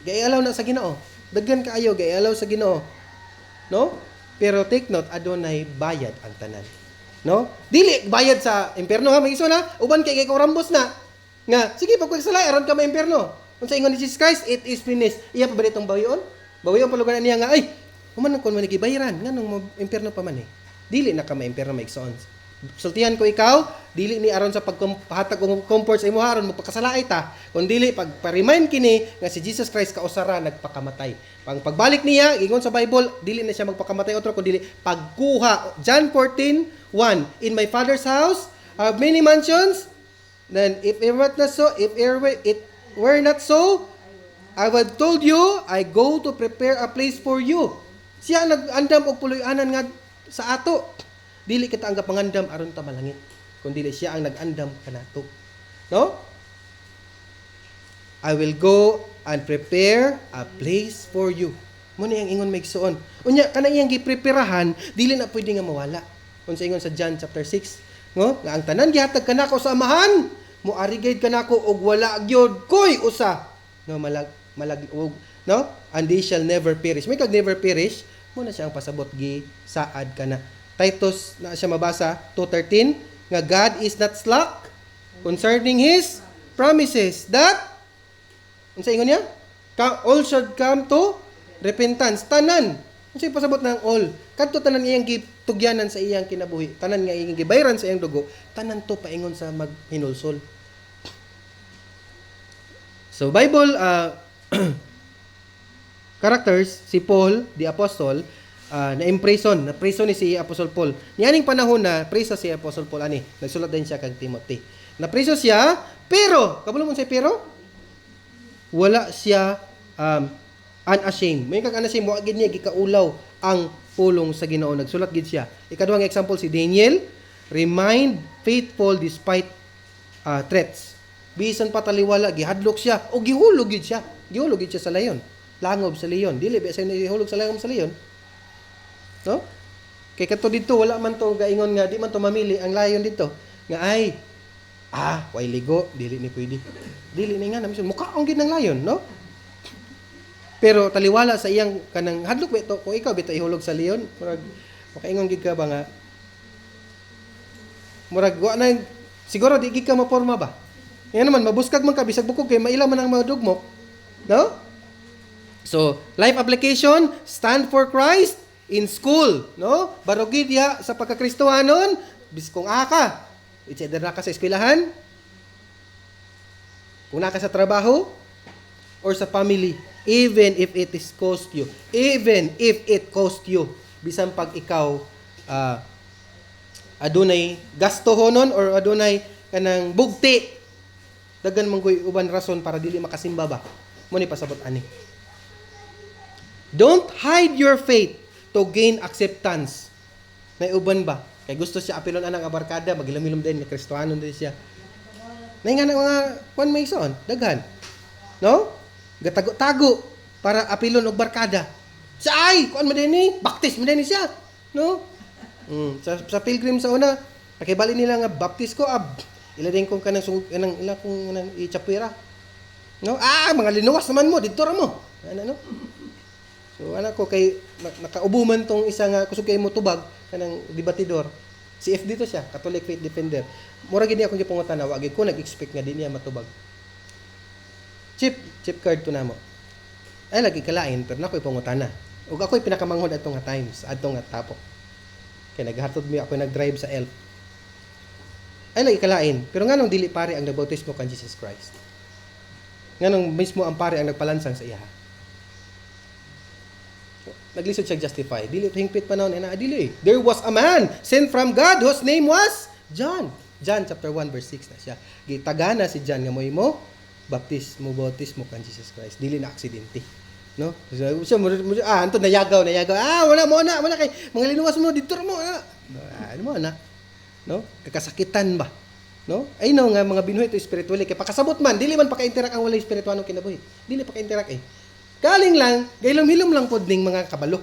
gayalaw na sa Ginoo. Daghan kaayo gayalaw sa Ginoo. No? Pero take note, adunay bayad ang tanan. No? Dili bayad sa impierno ha, Maigsoon ha. Uban kay ko rambos na. Nga, sige pagpagsala aron ka maimpierno. Unsa ingon ni Jesus Christ, it is finished. Iya pa ba ditong bawion? Bawion pa lugar niya nga ay, human kon man gibayaran, nganong impierno pa man eh. Dili na ka maimpierno Maigsoon. Sultihan ko ikaw, dili ni aron sa pagpahatag og comfort sa imo aron magpakasalaay ta. Kun dili pagpa-remind kini nga si Jesus Christ kausara nagpakamatay. Pagbalik niya, ingon sa Bible, dili na siya magpakamatay otro kun dili pagkuha. John 14:1, in my Father's house are many mansions. Then if it were not so, I would told you, I go to prepare a place for you. Siya nag-andam og puloy-anan nga sa ato. Dili kita ang pangandam aron ta malangit. Kun dili siya ang nag-andam kanato. No? I will go and prepare a place for you. Mo ni ang ingon Maigsoon. Unya kana iyang gipreparahan, dili na pwede nga mawala. Unsa ingon sa John chapter 6, no? Nga ang tanan gihatag kanako sa amahan, moarigid kanako og wala gyud koy usa. No, malag no? And they shall never perish. May kag never perish, Muna siya ang pasabot gi saad ka na. Titus na siya mabasa 2:13 nga God is not slack concerning his promises that unsa ingon niya? All should come to repentance. Tanan. Unsa pasabot ng all? Kadto tanan iyang gitugyanan sa iyang kinabuhi. Tanan nga iyang gibayran sa iyang dugo. Tanan to paingon sa maghinulsol. So Bible characters, si Paul, the apostle, na prison ni si Apostle Paul. Nianing panahon na preso si Apostle Paul ani, nagsulat din siya kag Timothy. Na preso siya, pero kabalo mo siya pero wala siya unashamed. May kag unashamed mo gid niya gikaulaw ang pulong sa Ginoo, nagsulat gid siya. Ikaduhang example si Daniel, remained faithful despite threats. Bisan pa taliwala gihadlok siya o gihulog gid siya. Gihulog gid siya sa layon. Langob sa leyon. Dili ba sa ihulog sa langob sa leyon? No? Kay kadto dito wala man to gaingon nga di man to mamili ang layon dito. Nga ay way ligo, dili ni pwede. Dili ni nga namin mukhaon gid ng layon, no? Pero taliwala sa iyang kanang hadlok bito kung ikaw bito ihulog sa leyon, murag makaingon gid ka ba nga murag wa na siguro di gid ka maporma ba? Yan naman mabuskag man ka bisag bukog kay maila man ang madugmok. No? So, life application, stand for Christ in school, no? Barugid ya sa pagkakristohanon, biskong ka. It's either na ka sa eskwelahan, kung na ka sa trabaho, or sa family, even if it is cost you. Even if it cost you. Bisan pag ikaw adunay gastohonon or adunay kanang bugti, dagan manggoy uban rason para dili makasimba ba. Mo ni pasabot ani. Don't hide your faith to gain acceptance. May uban ba? Kay gusto siya apilon anang abarkada, magilom-ilom din, Kristohanon din siya. Nay nga mga kwan may ison, daghan. No? Gatago-tago para apilon og barkada. Sa ay, kwan mo din ni, baptist mo din siya. No? Sa pilgrim sa una, nakibali nila nga baptist ko ila din kong kanang ila kong nang ichapwira. No? Mga linuwas naman mo didto ra mo. Ano? So anak ko kay nakaubuman tong isa nga kusog kay mo tubag kanang debatidor. Si F dito siya, Catholic Faith Defender. Mura gid niya akong gipangutan wa gid ko nag-expect nga di niya matubag. Chip card to namo. Ay lagi kalain pero nakoy pangutana. Ug ako'y pinakamanghod atong nga times, atong nga tapok. Kay naghatod mi ako nag-drive sa elf. Ay lagi kalain, pero nganong dili pare ang nagbautismo kan Jesus Christ. Nganong mismo ang pare ang nagpalansang sa iya. Naglisod siya justify. Dili hingpit pa noon dili. There was a man sent from God whose name was John. John chapter 1 verse 6 na siya. Gitagana si John nga mo baptismo kan Jesus Christ. Dili na aksidente. No? So anto nayagaw. Wala kay mga linuwas mo dito mo. Ano mo na? No? Kakasakitan ba? No? Ay no nga mga binuhi to spiritually kay pakasabot man dili man paka-interact ang walay spirituanong kinabuhi. Dili paka-interact Galing lang, hilom-hilom lang pod ning mga kabalo.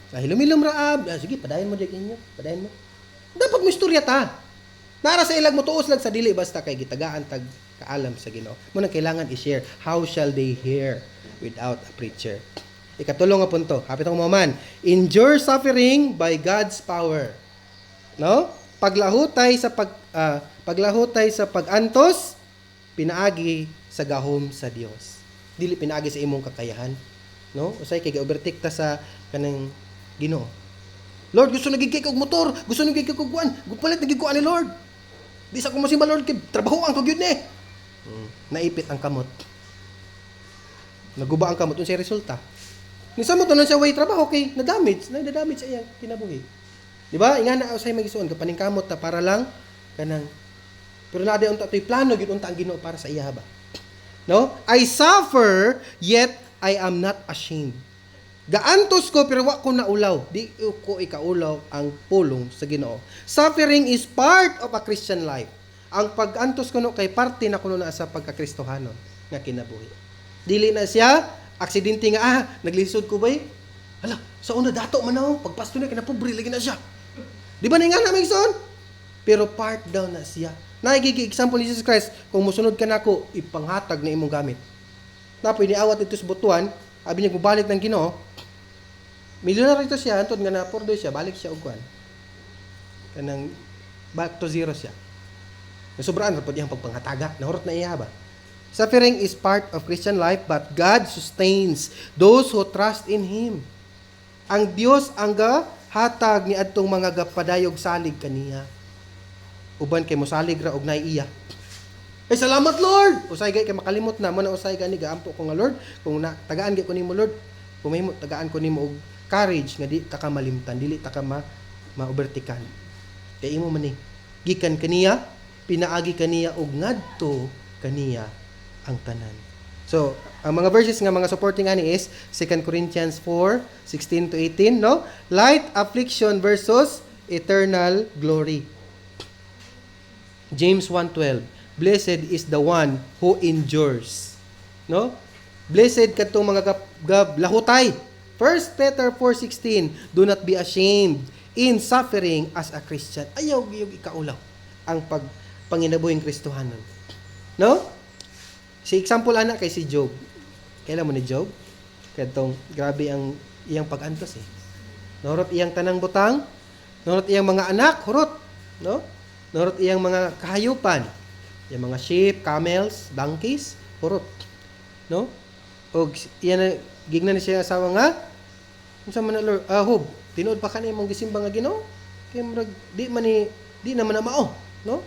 Sa hilom-hilom raab, sige, padayon mo diyan inyo, padayon mo. Dapat mo istorya ta. Nara sa ilag mo tuos lang sa dili basta kay gitagaan tag kaalam sa Ginoo. Mo nang kailangan i-share. How shall they hear without a preacher? Ikatulo nga punto, hapit ang man. Endure suffering by God's power. No? Paglahutay sa pagantos, pinaagi sa gahom sa Dios. Dili pinaagi sa imong kakayahan, no? Usay kay overtake ta sa kanang Ginoo. Lord, gusto nagigik og motor, gusto nagigik og kuan, gupalit nagiguan ni Lord. Di sa ko masimba Lord kay trabaho ang gyud ni. Naipit ang kamot. Naguba ang kamot unsay resulta. Ni samot na siya way trabaho kay na-damage sa iyang kinabuhi. Di ba? Ingana usay magisuon ka paningkamot ta para lang kanang pero na unta toy plano gyud unta ang Ginoo para sa iya ba. No? I suffer, yet I am not ashamed. Gaantos ko, pero wa ko naulaw. Di ko ikaulaw ang pulong sa Ginoo. Suffering is part of a Christian life. Ang pag-antos ko no, kay parte na ko na sa pagkakristohanon nga kinabuhi. Dili na siya, aksidente nga, naglisod ko ba'y? Hala, sa una dato man ako, pagpasto na, kinapobre, lagi na siya. Di ba na nga namin son? Pero part daw na siya. Nagiging example ni Jesus Christ, kung musunod ka na ako, ipanghatag na imong gamit. Napoy, niawat ito sa butuan, abi niya, gubalik ng Ginoo, Milyonaryo ito siya, antod nga na pordo siya, balik siya og kwan. Kanang back to zero siya. Sobraan ra pud iyang pagpanghataga, nahurot na iya ba. Suffering is part of Christian life, but God sustains those who trust in Him. Ang Dios ang hatag ni adtong mga gapadayog salig kaniya. Uban kay mosalig ra og naiiya. Ay salamat Lord. Usay gay kay makalimot na mo na usay gani gaampo ko nga Lord, kung na tagaan gay ko nimo Lord, kung mahimo tagaan ko nimo og courage nga di ta ka malimtan, dili ta ka ma-overtikan. Kay imo man ni gikan kaniya, pinaagi kaniya og ngadto kaniya ang tanan. So, ang mga verses nga mga supporting ani is 2 Corinthians 4:16 to 18, no? Light affliction versus eternal glory. James 1:12. Blessed is the one who endures. No? Blessed kadtong mga lahutay. 1 Peter 4:16. Do not be ashamed in suffering as a Christian. Ayaw giyog ikaulaw ang panginabuhing Kristohanon. No? Si example anak kay si Job. Kailan mo ni Job? Kadtong grabe ang iyang pag-antos eh. Norot iyang tanang butang, norot iyang mga anak, hurot, no? Norot iyang mga kahayupan, yung mga sheep, camels, donkeys, hurot. No? Og iyan gignan ni siya asawa nga unsa man na Lord, Hob, tinuod pa kanay mong gisimba nga Ginoo? Kay murag di naman na mao, no?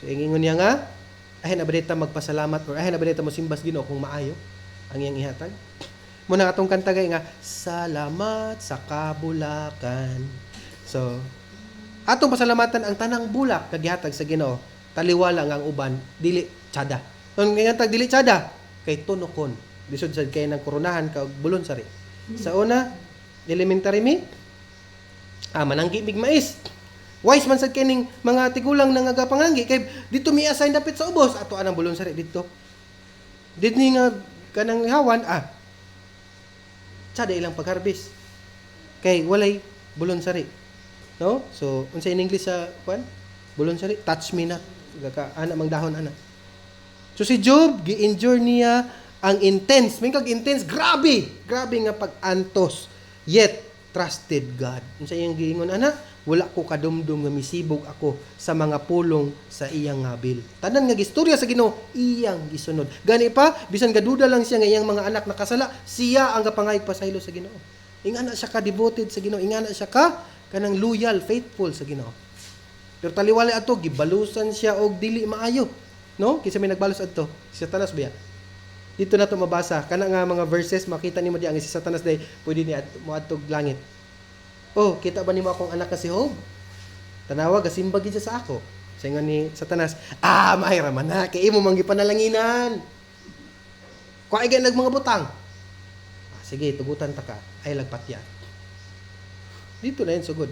So ingon niya nga ahin na balita magpasalamat or ahin na balita mo simbas Ginoo kung maayo ang iyang ihatag. Muna atong kanta gay nga salamat sa kabulakan. So atong pasalamatan ang tanang bulak kagihatag sa Ginoo. Taliwala nga ang uban dili tsada. Ang ihatag dili tsada kay tunokon. Lisod sad kay nang koronahan ka og bulon sari. Sa una elementary mi mananggi mig mais. Wise man sad kining mga tigulang na nga panganggi kay dito mi assign dapit sa ubos ato anang bulon sari dito. Dito nga kanang hawan tsada ilang pag-harvest. Kay walay bulon sari. No? So unsa in English sa kwan? Bulon sari, touch me not. Ana mang dahon ana. So si Job gi-endure niya ang intense, may kag-intense, grabe nga pag-antos. Yet trusted God. Unsa iyang giingon ana? Wala ko kadumdum nga misibog ako sa mga pulong sa iyang ngabil. Tanan nga gistorya sa Ginoo iyang gisunod. Gani pa bisan gaduda lang siya nga iyang mga anak nakasala, siya ang gapangayig pasaylo sa Ginoo. Ingana siya ka devoted sa Ginoo, ingana siya ka kanang loyal, faithful sa Ginoo. Pero taliwala ato gibalusan siya og dili maayo, no? Kinsa may nagbalos adto? Si Satanas ba? Dito na to mabasa kana nga mga verses makita nimo di ang si Satanas day pwede ni mo adtog langit. Oh, kita ba nimo akong anak nga si Job? Tanawa gasimba gid siya sa ako. Saingon ni Satanas, mahira man na kay imo manggi panalanginan. Kuha igay mga butang. Sige, tugutan ta ka. Ay lagpatya. Dito na yun sugod.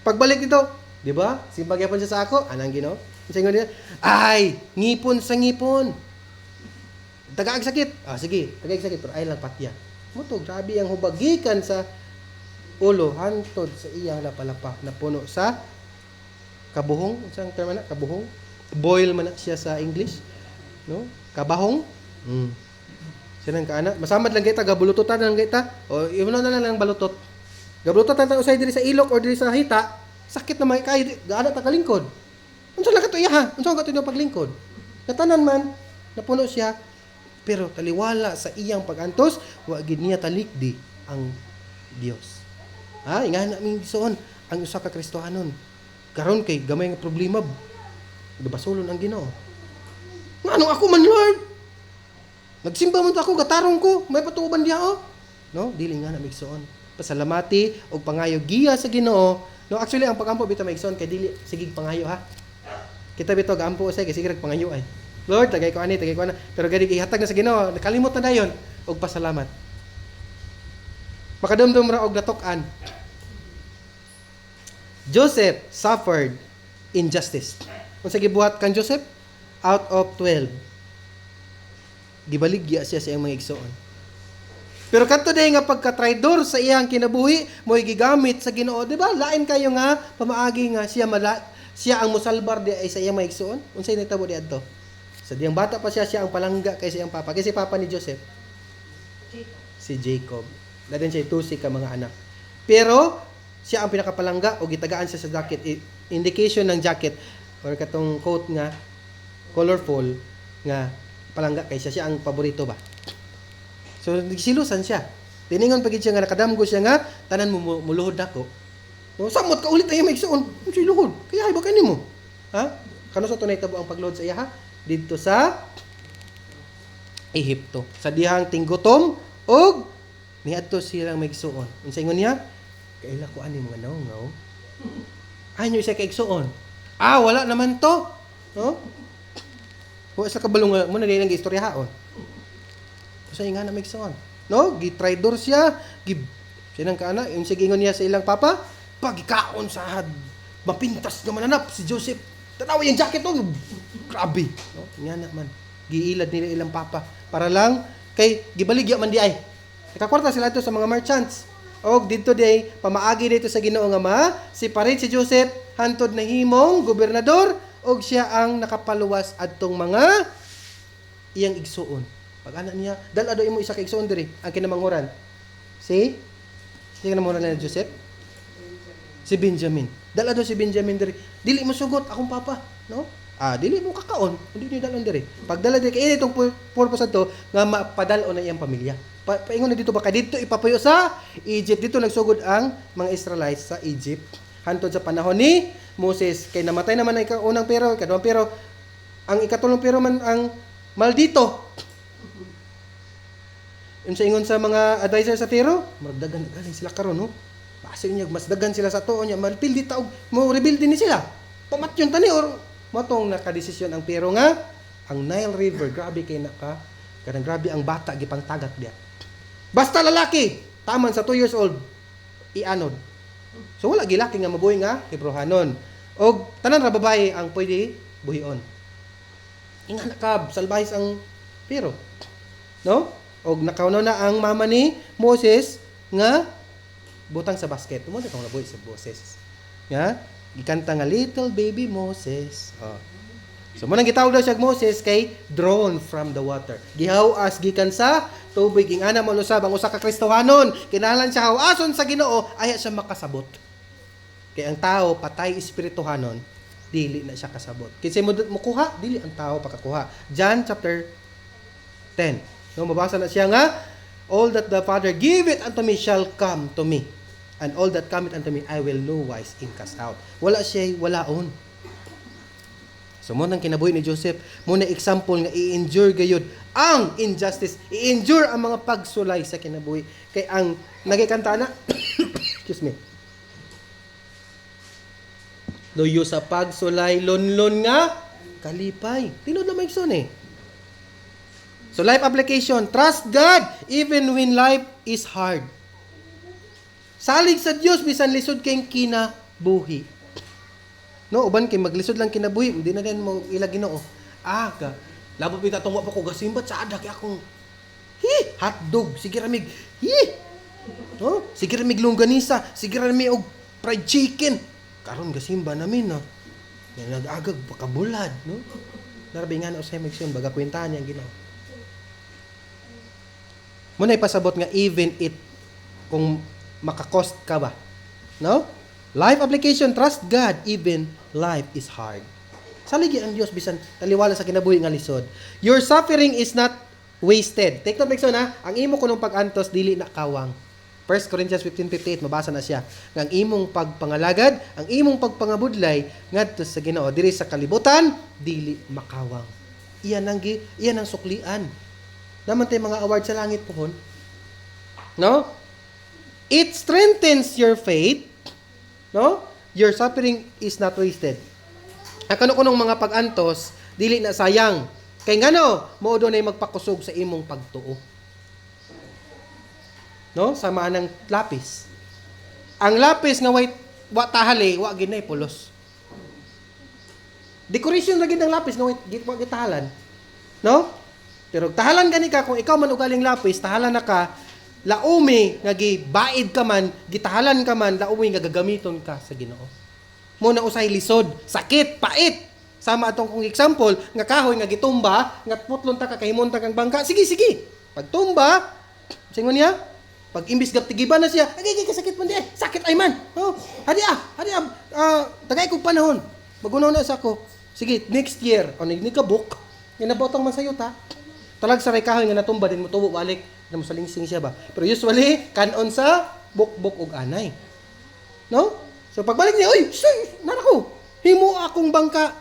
Pagbalik dito, di ba? Simba gyapon siya sa ako, anang Ginoo? Saingon niya, ay, ngipon sa ngipon. Tagaag sakit. Sige, tagaag sakit pero ay lagpatya. Muto, grabe ang hubagikan sa ulo hantod sa iyang lapalapa na puno sa kabuhong, unsang term na kabuhong, boil man na siya sa English, no? Kabahong. Sinang kaana, masamad lang kita gabulututan lang kita. O imo na lang balutot. Gabulututan ta usay diri sa ilok or diri sa hita, sakit na may kay gaana ta kalingkod. Unsa lang kato iya ha? Unsa ka tuyo paglingkod? Katanan man napuno siya pero taliwala sa iyang pagantos, wa gid niya talikdi ang Dios. Ingana ming gisuon ang usa ka Kristohanon. Karon kay gamay nga problema, gabasolon ang Ginoo. Ngano ako man Lord? Nagsimba man ako, gatarong ko, may patuoban diha no? Dili nga na migsuon. Pasalamati og pangayo giya sa Ginoo. No, actually ang pagampo bitaw maigsuon kay dili sigig pangayo ha. Kita bitaw gaampo usay kay sige pangayo ay. Lord, tagay ko ana. Pero gani ihatag na sa Ginoo, nakalimot na dayon og pasalamat. Makadumdum ra og natok-an. Joseph suffered injustice. Unsa gibuhat kan Joseph? Out of 12. Gibaligya siya sa iyang mga igsoon. Pero kadto day nga pagka-traidor sa iyang kinabuhi, mo'y gigamit sa Ginoo, di ba? Lain kayo nga pamaagi nga siya ang mosalbar di ay sa iyang mga igsoon. Unsay nitabo di adto? Sa diyang bata pa siya ang palangga kay sa iyang papa. Kasi papa ni Joseph si Jacob. Laden siya tusi ka mga anak. Pero siya ang pinakapalangga o gitagaan siya sa jacket. Indication ng jacket or katong coat nga colorful nga palangga kay siya ang paborito ba. So nagsilusan siya. Tiningon pagid siya nga nakadamgo siya nga tanan mo muluhod nako. No, samot ka ulit ay maigsuon. Unsay luhod? Kaya ba kanimo? Ha? Kano sa tunay tabo ang pagluhod sa iya ha? Didto sa Ehipto. Sa dihang tinggutom og niadto silang maigsuon. Unsay ingon niya? Kaila ko ani mga naungaw. Anyo siya kay igsuon. Wala naman to. No? Wa sa kabalong mo na dinang istoryahaon. Usa nga na maigsuon. No? Gi-traidor siya, sinang kana, yung sigingon niya sa ilang papa, pagikaon sa had, mapintas nga mananap si Joseph. Tanawa yung jacket oh. Grabe. No? Nga naman. Giilad nila ilang papa para lang kay gibaligya man di ay. Nakakwarta sila ito sa mga merchants. Og dito day pamaagi dito sa Ginoo nga si parit si Joseph hantod na himong gobernador og siya ang nakapaluwas adtong mga iyang igsuon. Pag anak niya, dala do imo isa ka igsuon diri ang kinamanghuran. Si kinamanghuran ni Joseph? Si Benjamin. Dala do si Benjamin diri. Dili mo sugot akong papa, no? Dili mo kakaon, hindi ni dalon diri. Pagdala diri kay itong purpose to nga mapadalon na iyang pamilya. Paingon na dito ba kay dito ipapuyo sa Egypt, dito nagsugod ang mga Israelites sa Egypt hantod sa panahon ni Moses. Kay namatay naman ang unang pero, ikaduhang pero, ang ikatulong pero man ang maldito. Yung sa ingon sa mga advisor sa pero, magdagan galing sila karon no. Base niya mas dagan sila sa tuon niya, malpil di taog mo rebuild din ni sila. Pamatyon tani or matong nakadesisyon ang pero nga ang Nile River grabe kay kanang grabe ang bata gipang tagat diya. Basta lalaki, taman sa 2 years old, ianod. So wala gilaki nga mabuhi nga Hebrohanon. Og tanan ra babae ang pwede buhion. Inga nakab salbahis ang pero. No? Og nakauno na ang mama ni Moses nga butang sa basket. Mo tong nabuhi sa Moses. Nga gikanta nga little baby Moses. So mo nang gitawag daw siya Moses kay drawn from the water. Gihawas gikan sa tubig ing ana mo usab ang usa ka Kristohanon. Kinahanglan siya hawason sa Ginoo aya siya makasabot. Kay ang tao patay espirituhanon dili na siya kasabot. Kinsa mo kuha dili ang tao pakakuha. John chapter 10. No mabasa na siya nga all that the Father giveth unto me shall come to me. And all that cometh unto me I will no wise cast out. Wala siya walaon. So mo nang kinabuhi ni Joseph, mo na example nga i-endure gayud ang injustice, i-endure ang mga pagsulay sa kinabuhi. Kay ang nagikanta na excuse me. Luyo sa pagsulay lonlon nga kalipay. Tinod na maigsoon eh. So life application, trust God even when life is hard. Salig sa Dios bisan lisod kay kinabuhi. No, uban kay maglisod lang kinabuhi, hindi na din mo ila Ginoo. Labo pita tong wa pa ko gasimbat sa ada kay akong hotdog, sige ramig. No, sige ramig longganisa, sige ramig og fried chicken. Karon gasimba namin no. Yan nag-agag pakabulad, no? Narabi nga na usay magsion baga kwentahan niya Ginoo. Muna ipasabot nga even it kung makakost ka ba. No? Life application, trust God even life is hard. Saligi ang Dios bisan taliwala sa kinabuhi nga lisod. Your suffering is not wasted. Take note Mexon ha, ang imo kunong pag-antos dili na kawang. 1 Corinthians 15:58 mabasa na siya. Nga ang imong pagpangalagad, ang imong pagpangabudlay ngadto sa Ginoo diri sa kalibutan dili makawang. Iyan ang suklian. Naman tay mga award sa langit pohon. No? It strengthens your faith. No? Your suffering is not wasted. Ang kanu-kunong mga pag-antos, dili na sayang. Kay ngano, mao do nay magpakusog sa imong pagtuo. No? Sama ng lapis. Ang lapis nga wa tahali, wa gid nay pulos. Decoration ra gid ang lapis nga wa gitahalan. No? Pero tahalan gani ka kung ikaw man ugaling lapis, tahalan na ka laumi nga gibaid ka man, gitahalan ka man, laumi nga gagamiton ka sa Ginoo. Muna usay lisod, sakit, pait. Sama atong kung example, nga kahoy nga gitumba, nga putlon ta ka kahimon ta kang bangka. Sige. Pagtumba, singon niya, Pag imbis gaptigiban na siya, agay kasakit man di ay. Sakit ay man. Oh, hadi tagay kog panahon. Magunaw na sa ako. Sige, next year, ni kabuk, ginabotang man sayo ta. Talag sa kahoy nga natumba din mo tubo balik na mo salingsing siya ba. Pero usually kanon sa buk-buk og anay. No? So pagbalik niya, oy, nara ko. Himo akong bangka.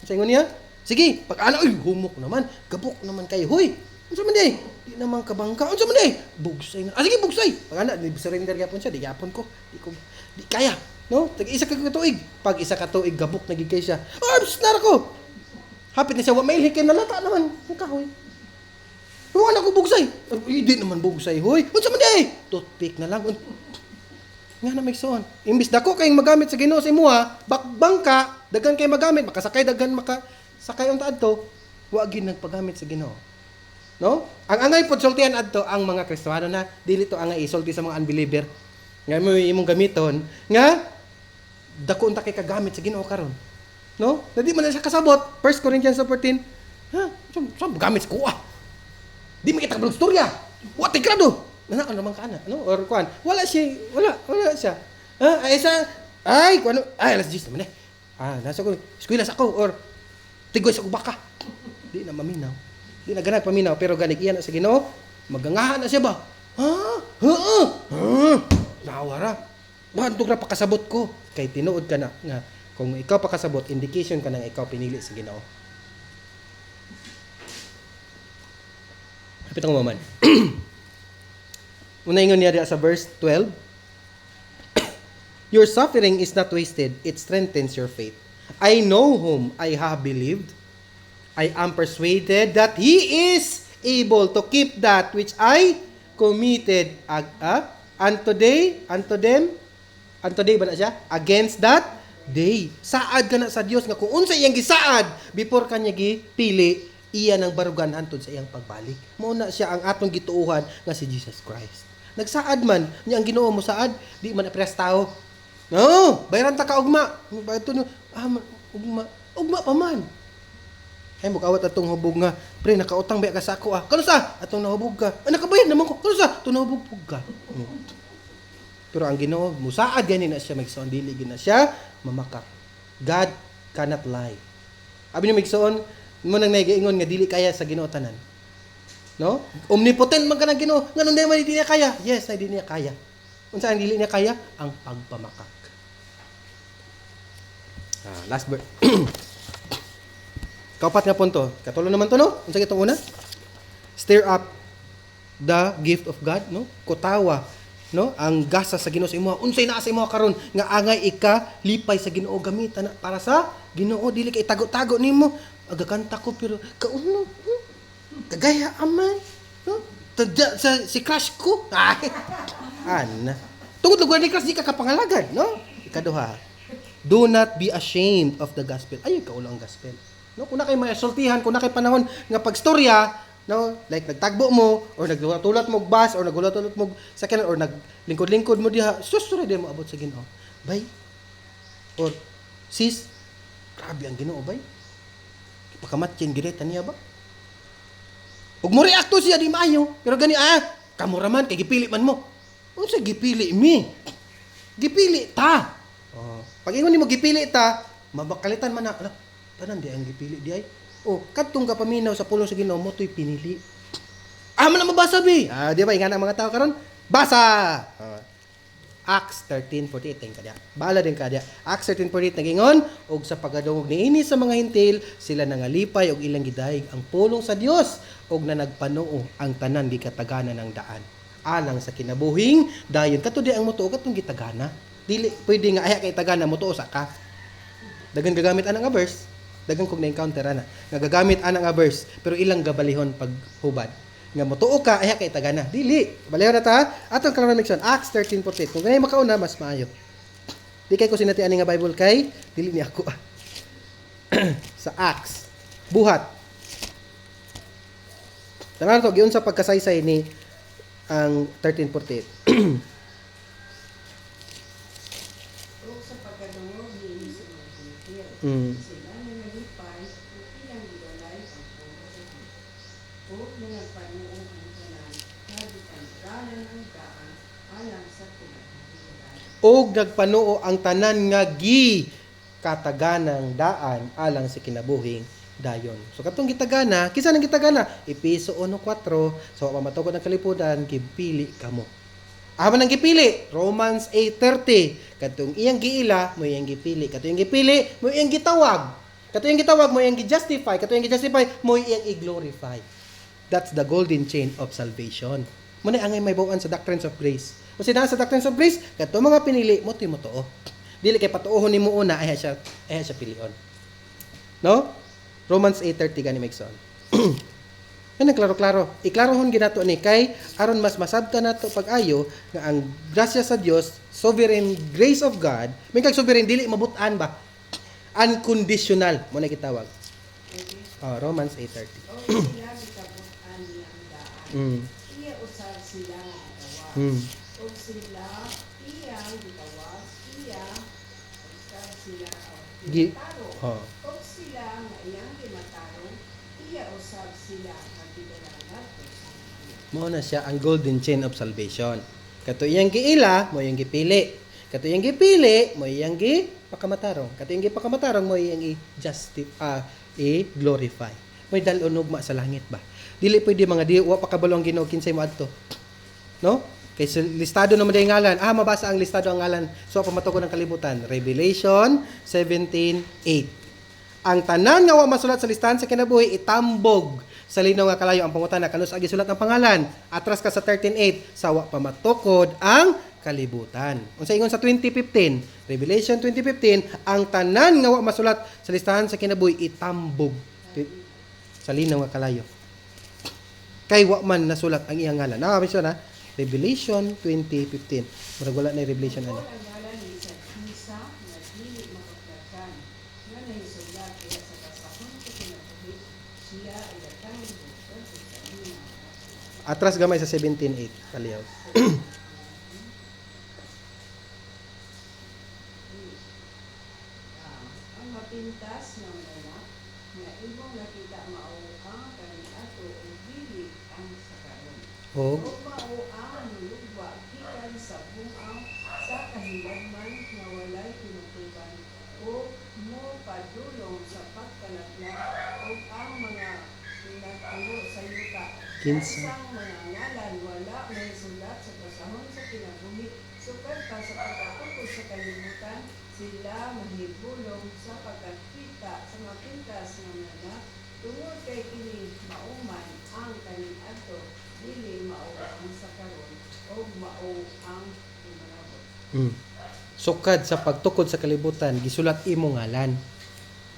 Sa ingon niya, sige, pag ana, oy, humok naman, gabok naman kayo, hoy. Unsa man di? Di naman ka bangka. Unsa man di? Bugsay na. Sige, bugsay. Pag ana, surrender gyapon siya, di gyapon ko. Di kaya. No? Tag isa ka tuig. Pag isa ka tuig gabok na gid kay siya. Oh, nara ko. Hapit na siya, wa mailhi kay nalata naman. Ang kahoy. Huwag na ko bugsay. Hindi naman bugsay, hoy. Unsa man di? Toothpick na lang. Nga na migsoon. Imbis dako kayong magamit sa Ginoo sa imuha, bangka, daghan kay magamit, makasakay daghan makasakay unta adto, wa gid nagpagamit sa Ginoo. No? Ang angay pod sultihan adto ang mga Kristiyano na dili to angay isulti sa mga unbeliever. Nga mo imong gamiton nga dako unta kay kagamit sa Ginoo karon. No? Di man na siya kasabot. 1 Corinthians 14. Ha? Saan gamit ko Di mo kita storya. Wa tigrado. Ano naman ka na? Ano? Or kuan? Wala siya. Ha? Ay isa kuan? Alas 10 naman eh. Nasa ko, eskwela sa ako or tigoy sa baka. Di na maminaw. Di na ganag paminaw pero ganig iyan sa Ginoo. Magangahan na siya ba? Nawara. Bantog na pakasabot ko. Kay tinuod ka na nga kung ikaw pakasabot, indication ka na ikaw pinili sa Ginoo. Kapit ang maman. Una ingon niya sa verse 12. Your suffering is not wasted. It strengthens your faith. I know whom I have believed. I am persuaded that He is able to keep that which I committed unto them ba na siya? Against that day. Saad ka na sa Dios nga kung unsa iyang gisaad before kanya gipili, iya nang barugan hantod sa iyang pagbalik. Mao na siya ang atong gituohan nga si Jesus Christ. Nagsaad man niya ang Ginoo mo saad, di man apres tao. No, bayaran ta ka ugma. Ugma pa man. Ay mo kawat atong hubog nga, pre nakautang ba ka sa ako Kano sa? Atong nahubog ka. Nakabayad naman ko. Kano sa? Atong nahubog ka. Pero ang Ginoo, musaad gani na siya magsoon dili gina siya mamakak. God cannot lie. Abi ni magsoon, mo nang naigaingon nga dili kaya sa Ginoo tanan. No? Omnipotent man kanang Ginoo. Nganong di man niya kaya? Yes, di niya kaya. Unsa ang dili niya kaya? Ang pagpamakak. Last verse. Kaupat nga punto. Katulo naman to, no? Unsa itong una? Stir up the gift of God, no? Kutawa, no? Ang gasa sa Ginoo sa imo. Unsay naa sa imo karon nga angay ika lipay sa Ginoo gamitan para sa Ginoo dili kay tago-tago nimo. Agakanta ko pero kauno. Kagaya aman, no? Si crush ko. Tungod lugar ni crush di ka kapangalagan, no? Ikaduha. Do not be ashamed of the gospel. Ay, kaulo ang gospel. No, kung na kay masultihan, kung na kay panahon nga pagstorya, no, like nagtagbo mo or nagtulat mo og bus or nagulat mo sakyanan or naglingkod-lingkod mo diha, susuri din mo abot sa Ginoo. Bay. Or sis, grabe ang Ginoo bay. Pakamatyan gireta niya ba? Ug mo reakto siya di maayo, pero gani kamura man kay gipili man mo. Unsa gipili mi? Gipili ta. Pag ingon nimo gipili ta, mabakalitan man na. Tanan di ang gipili di ay. Kadtong ka paminaw sa pulong sa Ginoo mo to'y pinili. Man na mabasa bi. Di ba ingana ang mga tao karon? Basa. Acts 13:48 din kadya. Baala din kadya. Acts 13:48 nagingon og sa pagadungog niini sa mga hintil sila nangalipay og ilang gidayeg ang pulong sa Dios og na nagpanuo ang tanan gikatagana ng daan. Alang sa kinabuhing dayon katudi ang motuo katong gitagana. Dili pwede nga aya kay tagana motuo sa ka. Dagan gagamit ana nga verse. Dagan kog na-encounter ana. Nagagamit ana nga verse pero ilang gabalihon pag hubad. Nga motuo ka aya kay tagana. Dili. Balihon na ta. Atong karon mention Acts 13:48. Kung ganay makauna mas maayo. Di kay ko sinati ani nga Bible kay dili ni ako. Sa Acts. Buhat. Tanan to giun sa pagkasaysay ni ang 13:48. Sa pagkadungog ni sa mga hintil. Sila na nalipay ug ilang gibalay ang pulong sa Dios. Ug nagpanuo ang tanan nga gitanggalan ang daan o nagpanuo ang tanan nga kataganang daan alang sa kinabuhing dayon. So katong gitagana, kisa nang gitagana, Epeso 1:4, so pamatukod ang kaliputan, gipili kamo. Aman ang gipili, Romans 8:30, katong iyang giila, mo iyang gipili, katong iyang gipili, mo iyang gitawag. Katong iyang gitawag, mo iyang gi-justify, katong iyang gi-justify, mo iyang i-glorify. That's the golden chain of salvation. Muna angay may bawaan sa doctrines of grace. Kasi na sa doctrines of grace, katong mga pinili mo totoo. Dili kay patuohon nimo una ay siya pilion. No? Romans 8:30 gani Megson. Yan klaro-klaro. Iklarohon ginato ni kay aron mas masabtan nato pag-ayo nga ang grasya sa Dios, sovereign grace of God, may kag sovereign dili mabutan ba? Unconditional mo na gitawag. Romans 8:30. O sila gikabutan niya ang daan. Iya usab sila nga gitawag. O sila iyang gitawag, iya usab sila gitaro. O sila nga iyang gimataro, iya usab sila nga gidalangat. Mo na siya ang golden chain of salvation. Kato iyang giila, mo iyang gipili. Kato iyang gipili, mo iyang gipakamatarong. Kato iyang gipakamatarong, mo iyang i-glorify. May dalon ugma sa langit ba? Dili pwede mga wa pa kabalo ang Ginoo kinsay mo adto. No? Kay listado naman day ngalan. Mabasa ang listado ang ngalan. So pamatukod ng kalibutan. Revelation 17:8. Ang tanan nga wa masulat sa listahan sa kinabuhi itambog sa linaw nga kalayo ang pangutana kanus agi sulat ang pangalan. Atras ka sa 13:8 sa wa pamatukod ang kalibutan. Unsa ingon sa 2015, Revelation 20:15, ang tanan nga wa masulat sa listahan sa kinabuhi itambog sa linaw nga kalayo. Kay wa man nasulat ang iyang ngalan. Mention na Revelation 20:15. Murag wala na Revelation ano. Ang ngalan ni sa Isa nga dili makapagkan. Nga nahisulat kaya sa kasahon sa kinabuhi, siya ay datang bukod sa ina. Atras gamay sa 17:8 kaliyaw. Ang mapintas ng anak nga imong nakita mao ang kaniadto ug dili ang sakaron. O O mao ang nulugwa gikan sa bungaw sa kahilagman nga walay tinutuban o mo padulong sa pagkalaglag o ang mga pinagtulo sa yuta. Kinsa. Isang mga ngalan wala may sulat sa pasahon sa kinabuhi sukad pa sa pagkatuko sa kalibutan sila mahibulong sa pagkakita sa mapintas ng anak tungod kay kini mauman ang kaniadto dili mao ang sakaron o mao ang tumalabot. Sukad sa pagtukod sa kalibutan gisulat imong ngalan.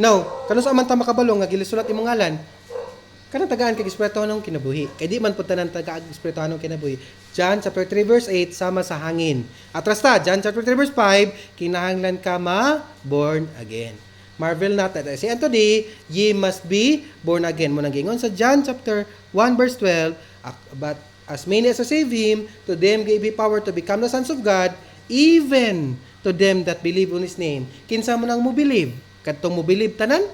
Now, kanus man ta makabalo nga gisulat imong ngalan? Kana tagaan kay espirituhanong kinabuhi. Kay di man pud tanan tagaan espirituhanong kinabuhi. John chapter 3 verse 8 sama sa hangin. Atras ta John chapter 3 verse 5 kinahanglan ka born again. Marvel not that si Anthony, ye must be born again. Mo nang gingon sa John chapter 1 verse 12, but as many as receive him, to them gave he power to become the sons of God, even to them that believe on his name. Kinsa mo nang mo believe? Kadtong mo believe tanan?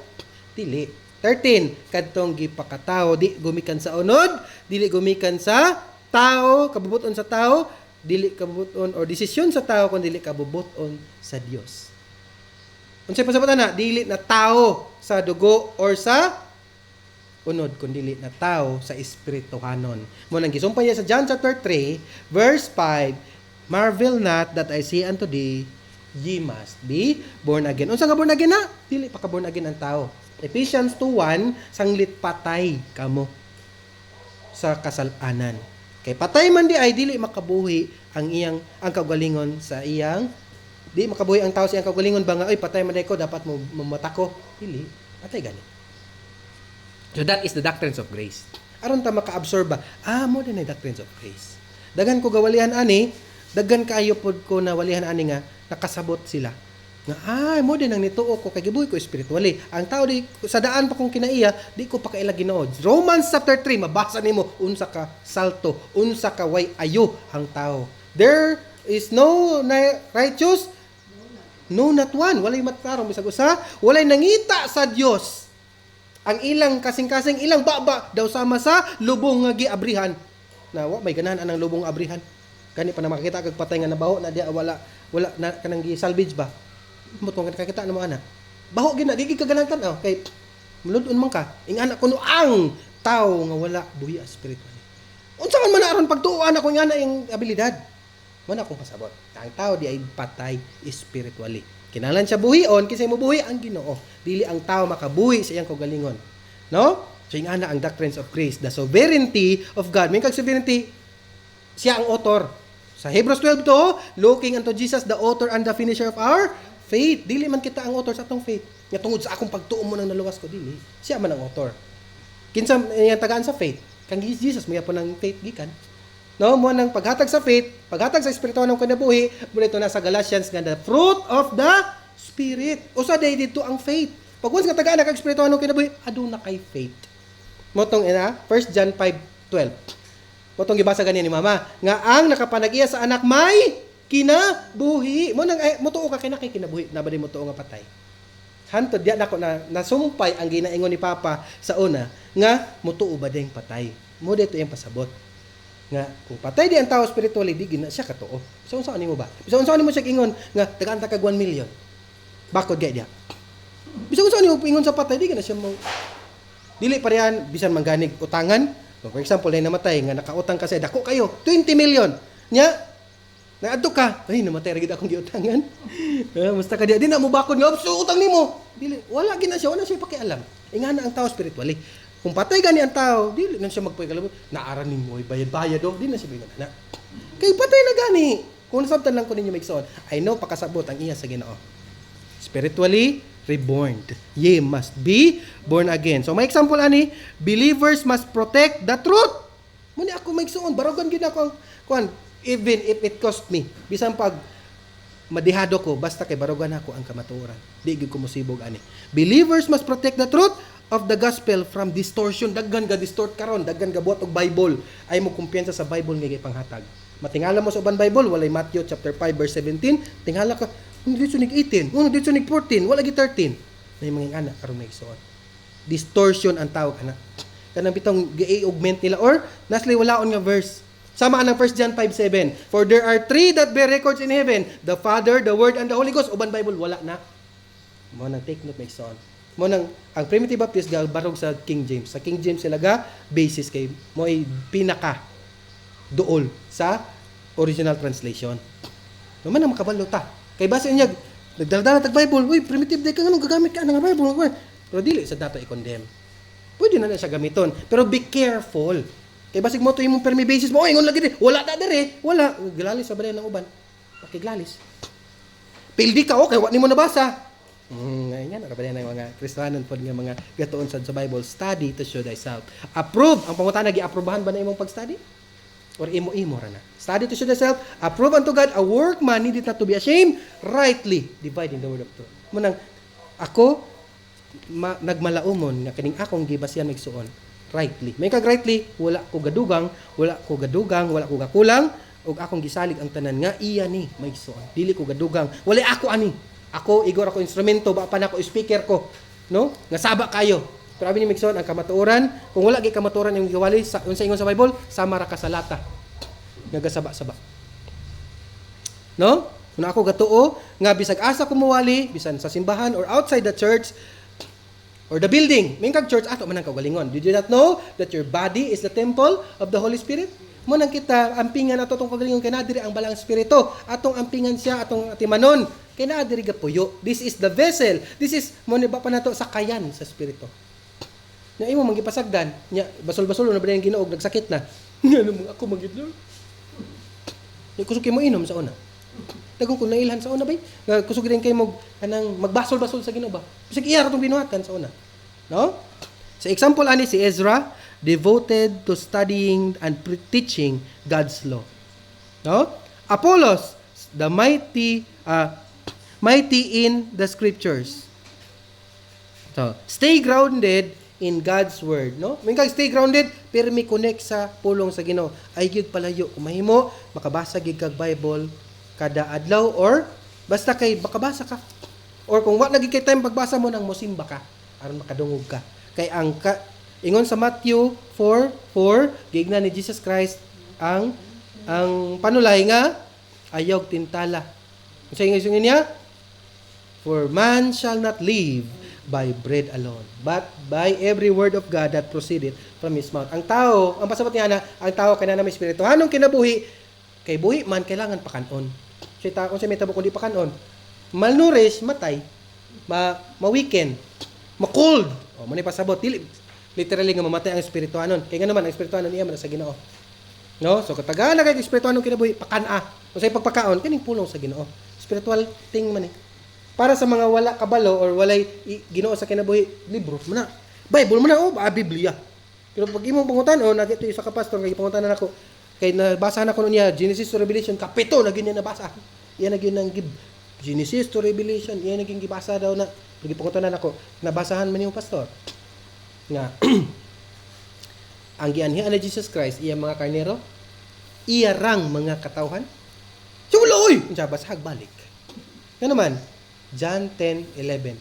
Dili. 13, kadtong gipakatao di gumikan sa unod, dili gumikan sa tao, kabubuton sa tao, dili kabubuton or desisyon sa tao kun dili kabubuton sa Dios. Unsay pasabot na dili na tao sa dugo or sa unod kun dili na tao sa espirituhanon. Mo nang gisumpay niya sa John chapter 3 verse 5, marvel not that I say unto thee, ye must be born again. Unsa nga born again na? Dili pa ka born again ang tao. Ephesians 2:1, sanglit patay kamo sa kasalanan. Kay patay man di ay dili makabuhi ang kaugalingon sa iyang di makabuhi ang tao sa iyang kaugalingon ba nga oy patay man ko dapat mo mamatako. Dili, patay gani. So that is the doctrines of grace. Aron ta maka-absorb ba? Mo din ay doctrines of grace. Dagan ko gawalihan ani, dagan kaayo pod ko na walihan ani nga nakasabot sila. Nga mo din ang nituo ko kay gibuhi ko spiritually. Ang tao di sa daan pa kong kinaiya, di ko pa kaila Ginoo. Romans chapter 3 mabasa nimo unsa ka salto, unsa ka way ayo ang tao. There is no righteous, no not one. Walay matarong bisag usa, walay nangita sa Dios. Ang ilang kasing-kasing ilang baba daw sama sa lubong nga giabrihan. Na wa may ganahan anang lubong abrihan. Kani pa na makakita kag patay nga nabaho na diya wala na kanang gi-salvage ba. Mo tong nakakita na mo ana. Baho gyud na di gyud kaganantan kay mulud-on man ka. Ingana kuno ang tao nga wala buhi spiritual. Unsa man aron pagtuuan ako ingana yung abilidad. Mo na akong pasabot. Ang tao di ay patay spiritually. Kinahanglan siya buhion kasi mo buhi ang Ginoo. Dili ang tao makabuhi sa iyang kaugalingon. No? So ingana ang doctrines of grace, the sovereignty of God. May kag sovereignty siya ang author. Sa Hebrews 12 to, looking unto Jesus, the author and the finisher of our faith. Dili man kita ang author sa atong faith. Nga tungod sa akong pagtuo mo nang naluwas ko, dili. Siya man ang author. Kinsa yung tagaan sa faith? Kang Jesus, may po ng faith gikan. No, mo nang paghatag sa faith, paghatag sa espiritual ng kinabuhi, mo dito na sa Galatians nga the fruit of the Spirit. Usa day dito ang faith. Pag once nga tagaan na kag espiritual ng kinabuhi, aduna kay faith. Mo tong 1 John 5:12. Mo tong gibasa ganyan ni mama, nga ang nakapanag-iya sa anak may kinabuhi. Mo nang mutuo ka kay kinabuhi, na ba di mutuo nga patay. Hantod diya nako na nasumpay ang ginaingon ni Papa sa una nga mutuo ba ding patay. Mo dito yung pasabot. Nga kung patay di ang tao spiritually di gina siya katuo. So unsa ani mo ba? Bisan unsa ani mo siya ingon nga tagaan ta kag 1 million. Bakod gay dia. Bisan unsa ani mo ingon sa patay di gina siya mo. Dili pa riyan bisan mangganig utangan. So, for example, ay namatay nga nakautang kasi dako kayo 20 million. Nya naadto ka, ay namatay ra gid akong giutangan. Musta ka di na mo bakod nga so utang nimo. Dili wala gina siya, wala siya pakialam. Ingana ang tao spiritually. Kung patay gani ang tao, dili na siya magpaykalabo. Naaran nimo ay bayad-bayad do, di na siya bingon na. Kay patay na gani. Kung sabtan lang ko ninyo maigsoon, I know pakasabot ang iya sa Ginoo. Spiritually reborn. Ye must be born again. So may example ani, believers must protect the truth. Muni ako maigsoon, barogan gyud ako kuan even if it cost me. Bisan pag madihado ko basta kay barogan ako ang kamatuoran. Di gyud ko mosibog ani. Believers must protect the truth of the gospel from distortion. Daghan ga distort karon, daghan ga buhat og Bible. Ay mo kumpiyansa sa Bible nga gipanghatag. Matingala mo sa uban Bible, walay Matthew chapter 5 verse 17, tingala ka, dito nig 18, dito nig 14, wala gi 13. May mga anak karon may igsoon. Distortion ang tawag ana. Kanang bitong gi-augment nila or nasli walaon nga verse. Sama ang 1 John 5:7. For there are three that bear records in heaven, the Father, the Word, and the Holy Ghost. Uban Bible wala na. Mo nang take note may igsoon. Mo nang ang Primitive Baptist ga barog sa King James. Sa King James sila ga basis kay mo ay pinaka duol sa original translation. Naman ang makabalo ta. Kay base niya nagdala tag Bible, uy primitive day ka nganong gagamit ka ng Bible. Pero dili sa dato i-condemn. Pwede na siya gamiton, pero be careful. Kay basig mo to imong permi basis mo, oy ngon lagi di, wala ta dire, wala. Gilalis sa balay ng uban. Pakiglalis. Pildi ka kay wa nimo nabasa. Ngayon, nakabalay na yung mga Kristiyanon po nga mga gatuon sa Bible. Study to show thyself. Approve. Ang pangutan, nag-i-aprobahan ba na imong pag-study? Or imo-imo ra na? Study to show thyself. Approve unto God, a workman needed not to be ashamed, rightly dividing the word of truth. Munang, ako, nagmalaumon, nga kaning akong gibasyan magsuon, rightly. May kag rightly, wala ko gadugang, wala ko gakulang, ug akong gisalig ang tanan nga, iya ni, magsuon. Dili ko gadugang, wala ako ani. Ako, igor ako instrumento, ba pa na ako speaker ko. No? Nga saba kayo. Pero abi ni Migson, ang kamatuoran, kung wala gi kamatuoran yung giwali, sa ingon sa Bible, sama ra ka sa lata. Nga gasaba-saba. No? Kung ako gatuo, nga bisag asa ko mawali, bisan sa simbahan or outside the church, or the building, may kag church, ato man ang kaugalingon. Did you not know that your body is the temple of the Holy Spirit? Mo nang kita, ampingan ato itong kaugalingon, kaya nadiri ang balang spirito. Atong ampingan siya, atong atimanon. Kaya naadiri gapuyo. This is the vessel. This is, mo ba pa na to, sakayan sa spirito. Na imo manggipasagdan, nya basol-basol na ba yung Ginoo nagsakit na. Ngano mo ako magidlo. Kusuki mo inom sa una. Dagong kung nailhan sa una bay. Kusuki din kay mo kanang magbasol-basol sa Ginoo ba. Bisag iya ra tong binuhatan sa una. No? Sa example ani si Ezra, devoted to studying and teaching God's law. No? Apollos, the mighty in the scriptures. So, stay grounded in God's word, no? May kag stay grounded, pero may connect sa pulong sa Ginoo. Ay gyud palayo kung mahimo makabasa gyud kag Bible kada adlaw or basta kay makabasa ka. Or kung wa lagi kay time pagbasa mo nang mosimba ka aron makadungog ka. Kay ang ingon sa Matthew 4:4, gigna ni Jesus Christ ang ang panulay nga ayog tintala. Sa ingay niya, for man shall not live by bread alone, but by every word of God that proceedeth from His mouth. Ang tao, ang pasabot niya na, ang tao kaya na may espiritu. Anong kinabuhi? Kay buhi man, kailangan pakanon. Siya tao, kung siya may tabo, kundi pakanon. Malnourished, matay. Ma-weekend. Ma-cold. O, manay pasabot. Literally nga mamatay ang espirituanon. Kaya nga naman, ang espirituanon niya man sa Ginoo. No? So, kataga na kay espirituanon kinabuhi, pakana. Kung sa'yo pagpakaon, kining pulong sa Ginoo. Spiritual thing man eh. Para sa mga wala kabalo or walay Ginoo sa kinabuhi, libro mo na. Bible mo na, Biblia. Pero pag imong pangutan, nagito sa kapastor, kay pangutan na ako, kay nabasa na ko niya, Genesis to Revelation, kapito, na ganyan nabasa. Iyan na ganyan give. Genesis to Revelation, iyan na ganyan gibasa daw na, nagipangutan na ako, nabasahan man yung pastor. Nga, ang gianhian ni Jesus Christ, iyang mga karnero, iyarang mga katawhan, Suloy! Siya, basahag balik. Yan naman, John 10:11.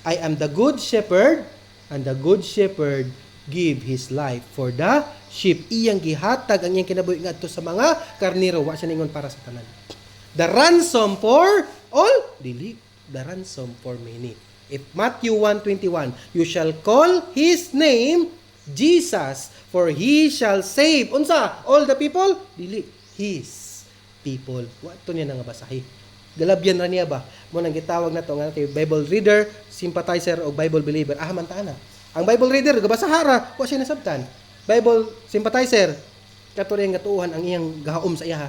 I am the good shepherd, and the good shepherd give his life for the sheep. Iyang gihatag ang iyang kinabuhi ngadto sa mga karnero, wa siya ningon para sa tanan. The ransom for all, dili. The ransom for many. If Matthew 1:21, you shall call his name Jesus, for he shall save. Unsa? All the people? Dili. His people. Wa to niya nga basahi. Galabyan ra niya ba? Mo nang gitawag na to nga kay Bible reader, sympathizer o Bible believer. Man taana. Ang Bible reader gabasa hara, wa siya nasabtan. Bible sympathizer kato rin nga tuuhan ang iyang gahaom sa iya.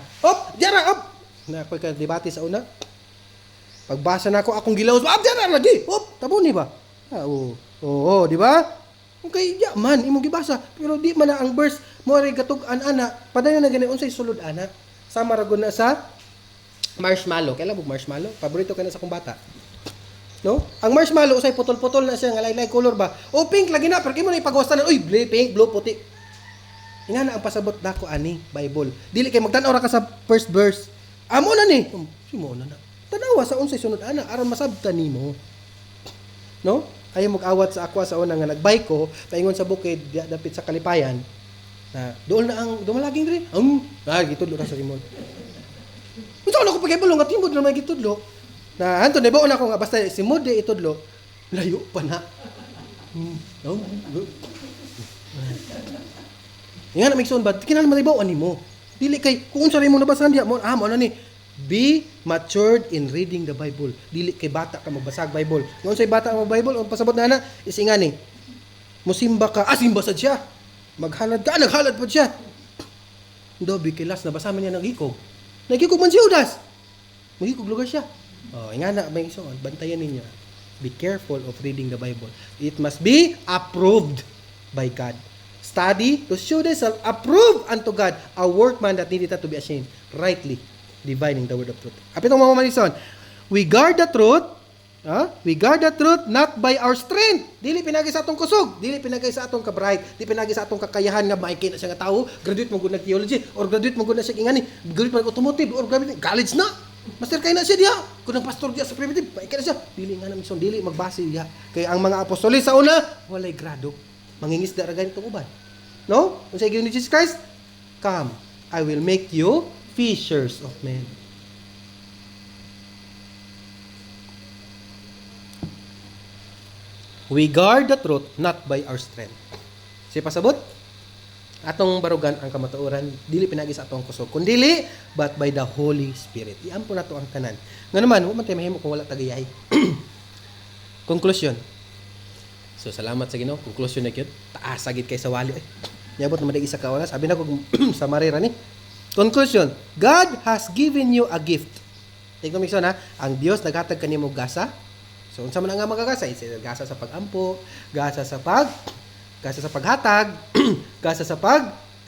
Diara op. Na ako ka debate sa una. Pagbasa na ako akong gilawas, diara lagi. Tabo ni ba? Oo, di ba? Okay, man imong gibasa, pero di man na ang verse mo ray gatug-an ana. Padayon na gani unsay sulod ana. Sama ra gud na sa marshmallow. Kailan bug marshmallow? Paborito ka na sa kong bata. No? Ang marshmallow usay putol-putol na siya nga laylay color ba? Pink lagi na, pero mo na ipagwastan na, pink, blue, puti. Nga na ang pasabot nako ani Bible. Dili kay magtan-aw ra ka sa first verse. Amo na ni. Simo na. Tanawa sa unsay sunod ana aron masabtan nimo. No? Ayaw mag-awat sa akwa sa una nga nagbay ko, paingon sa bukid dapit sa Kalipayan. Na doon na ang dumalaging diri. Gitudlo ra sa Simon. Unsa ko pagibulong nga timbod na may gitudlo. Na anto na baon ako nga basta si Mode itudlo, layo pa na. Nga na migsoon ba kinahanglan malibaw nimo. Dili kay kung unsa ray mo nabasahan diha mo ano ni be matured in reading the Bible. Dili kay bata ka magbasa og Bible. Kung unsay bata ang Bible ang pasabot na is ingani. Musimba ka, simba sad siya. Maghalad ka, naghalad po siya. Dobi kilas nabasa man niya naghikog. Naghikog man si Judas. Maghikog lugar siya. Ingana may isuon, bantayan ninyo. Be careful of reading the Bible. It must be approved by God. Study to show thyself approved unto God, a workman that needeth not to be ashamed, rightly dividing the word of truth. Apitong mga malison, we guard the truth not by our strength. Dili pinagi sa atong kusog, dili pinagi sa atong ka-bright, dili pinagi sa atong kakayahan nga maikay na siya nga tao, graduate mo gud na theology or graduate mo gud na siya ingani, graduate mo automotive or graduate college na. Master kay na siya diha. Kung ang pastor diha sa primitive, maikay na siya. Dili nga na mission, dili magbase diha. Kay ang mga apostoles sa una, walay grado. Mangingisda ra ganito uban. No? Unsay giingon ni Jesus Christ? Come, I will make you fishers of men. We guard the truth not by our strength. Siya pasabot? Atong barugan ang kamatuoran, dili pinagi sa atong kusog, kundili but by the Holy Spirit. Iampo na to ang tanan. Nga naman, huwag man tayo mahimo kung wala tagayay. Conclusion. So, salamat sa Ginoo. Conclusion na yun. Taas agit kay sa wali. Nyabot naman isa ka wala. Sabi na ko sa marira ni. Conclusion. God has given you a gift. Tingnan mo ha. Ang Dios naghatag kanimo gasa. So, unsa man nga magagasa? Gasa sa pagampo, gasa sa paghatag, gasa sa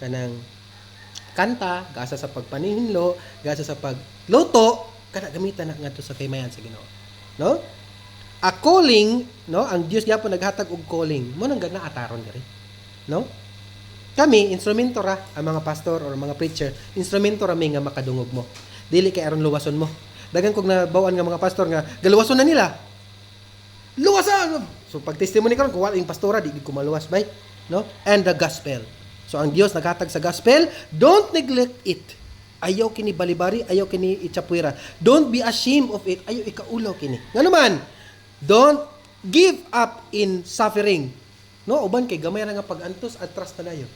kanang kanta, gasa sa pagpaninlo, gasa sa pagluto, kana gamitan na ngadto sa kaymayan sa Ginoo. No? A calling, no? Ang Dios gyapon naghatag og calling. Mo nang gana ataron diri. No? Kami instrumento ra ang mga pastor or mga preacher, instrumento ra mi nga makadungog mo. Dili kay aron luwason mo. Dagan kog nabawan nga mga pastor nga galuwason na nila. Luwasan! So, pag testimony karon kung wala yung pastora, di ko maluwas, bay? No? And the gospel. So, ang Diyos naghatag sa gospel, don't neglect it. Ayaw kini balibari, ayaw kini itsapuira. Don't be ashamed of it. Ayaw ikaulaw kini. Nga naman, don't give up in suffering. No, uban kay gamay ra nga pag-antos atras na dayon.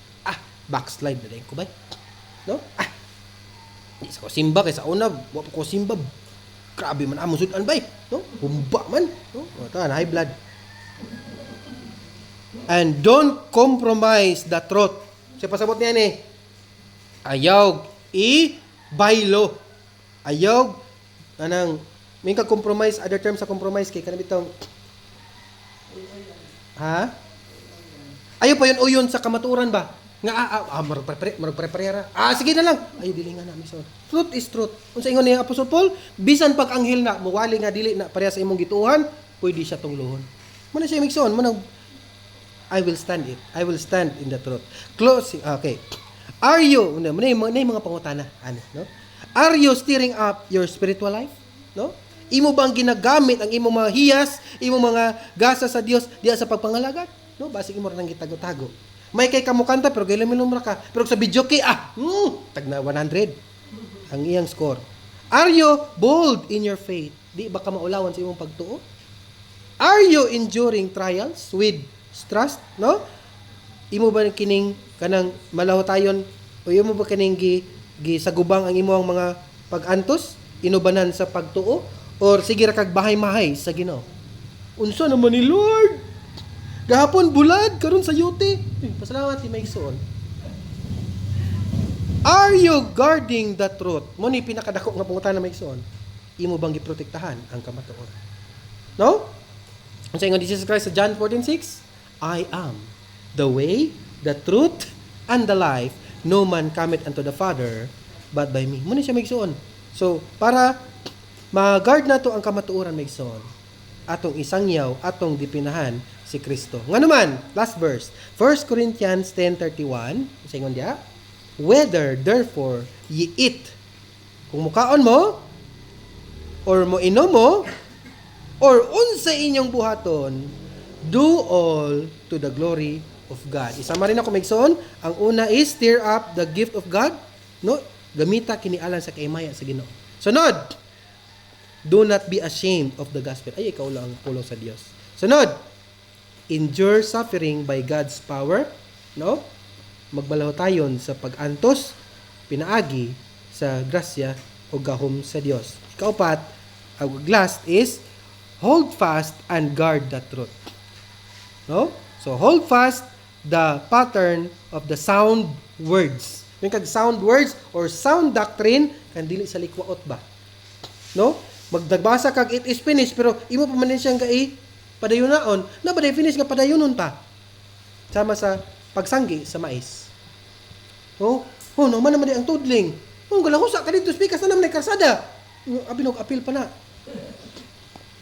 Backslide na dayon ko bay. No? Di sa ko simba kay sa una, wa pa ko simba. Grabe man amo sudan bay. No? Humba man. No? High blood. And don't compromise the truth. Siya pasabot niya ni. Ayaw i-baylo. Ayaw anang may ka compromise, other terms sa compromise kay kanang bitong ha? Ayaw pa yun uyon sa kamatuoran ba? Nga maragpare-parehara. Sige na lang. Ay dili nga na mison. Truth is truth. Unsa ingon ni Apostol Paul, bisan pag anghel na muwali nga dili na pareha sa imong gituohan, pwede siya tunglohon. Mo na siya migson, mo I will stand it. I will stand in the truth. Closing. Okay. Are you, mga pangutana, no? Are you stirring up your spiritual life? No? Imo bang ginagamit ang imong mga hiyas, imong mga gasa sa Dios diya sa pagpangalagat? No, basig imo ra nang gitago-tago. May kay kamo kanta pero gayla minumra ka. Pero sa video kay tag na 100 ang iyang score. Are you bold in your faith? Di ba ka maulawan sa imong pagtuo? Are you enduring trials with trust, no? Imo ba kining kanang malahutayon o imo ba kining gisagubang ang imong mga pag-antos inubanan sa pagtuo or sige ra kag bahay-mahay sa Ginoo? Unsa naman ni Lord? Gahapon bulad karon sa yuti. Pasalamat ti maigsoon. Are you guarding the truth? Mo ni pinakadako nga pangutana maigsoon. Imo bang giprotektahan ang kamatuoran? No? Unsa ingon Jesus Christ sa John 14:6? I am the way, the truth, and the life. No man cometh unto the Father but by me. Muna siya maigsoon. So, para ma-guard na to ang kamatuoran maigsoon, atong isangyaw, atong dipinahan si Kristo. Nga naman, last verse. 1 Corinthians 10:31. Sa ingon diya, whether therefore ye eat, kung mukaon mo, or mo inom mo, or unsa inyong buhaton, do all to the glory of God. Isama rin ako maigsoon. Ang una is stir up the gift of God. No? Gamita kinialan sa kaimaya sa Ginoo. Sunod, do not be ashamed of the gospel. Ay, ikaw lang ang pulong sa Dios. Sunod, endure suffering by God's power. No? Magbalahotayon sa pag-antos, pinaagi sa grasya o gahom sa Dios. Ikaupat, ang last is hold fast and guard the truth. No? So, hold fast the pattern of the sound words. Yung kag sound words or sound doctrine, kan dili sa likwaot ba? No? Magdagbasa kag it is finished, pero imo pa man siyang padayunaon, na ba finish nga padayunon pa? Sama sa pagsanggi sa mais. No? Naman naman ang tudling. Galahusa ka dito, speakas na naman karsada. Abinog apil pa na.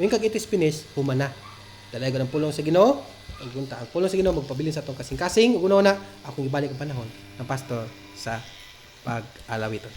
Yung kag it is finished, humana. Talaga ng pulong sa Ginoo. Pagpunta ang pulong sa Ginoo, magpabilin sa atong kasing-kasing. Una-una, akong ibalik ang panahon ng pastor sa pag-alawiton.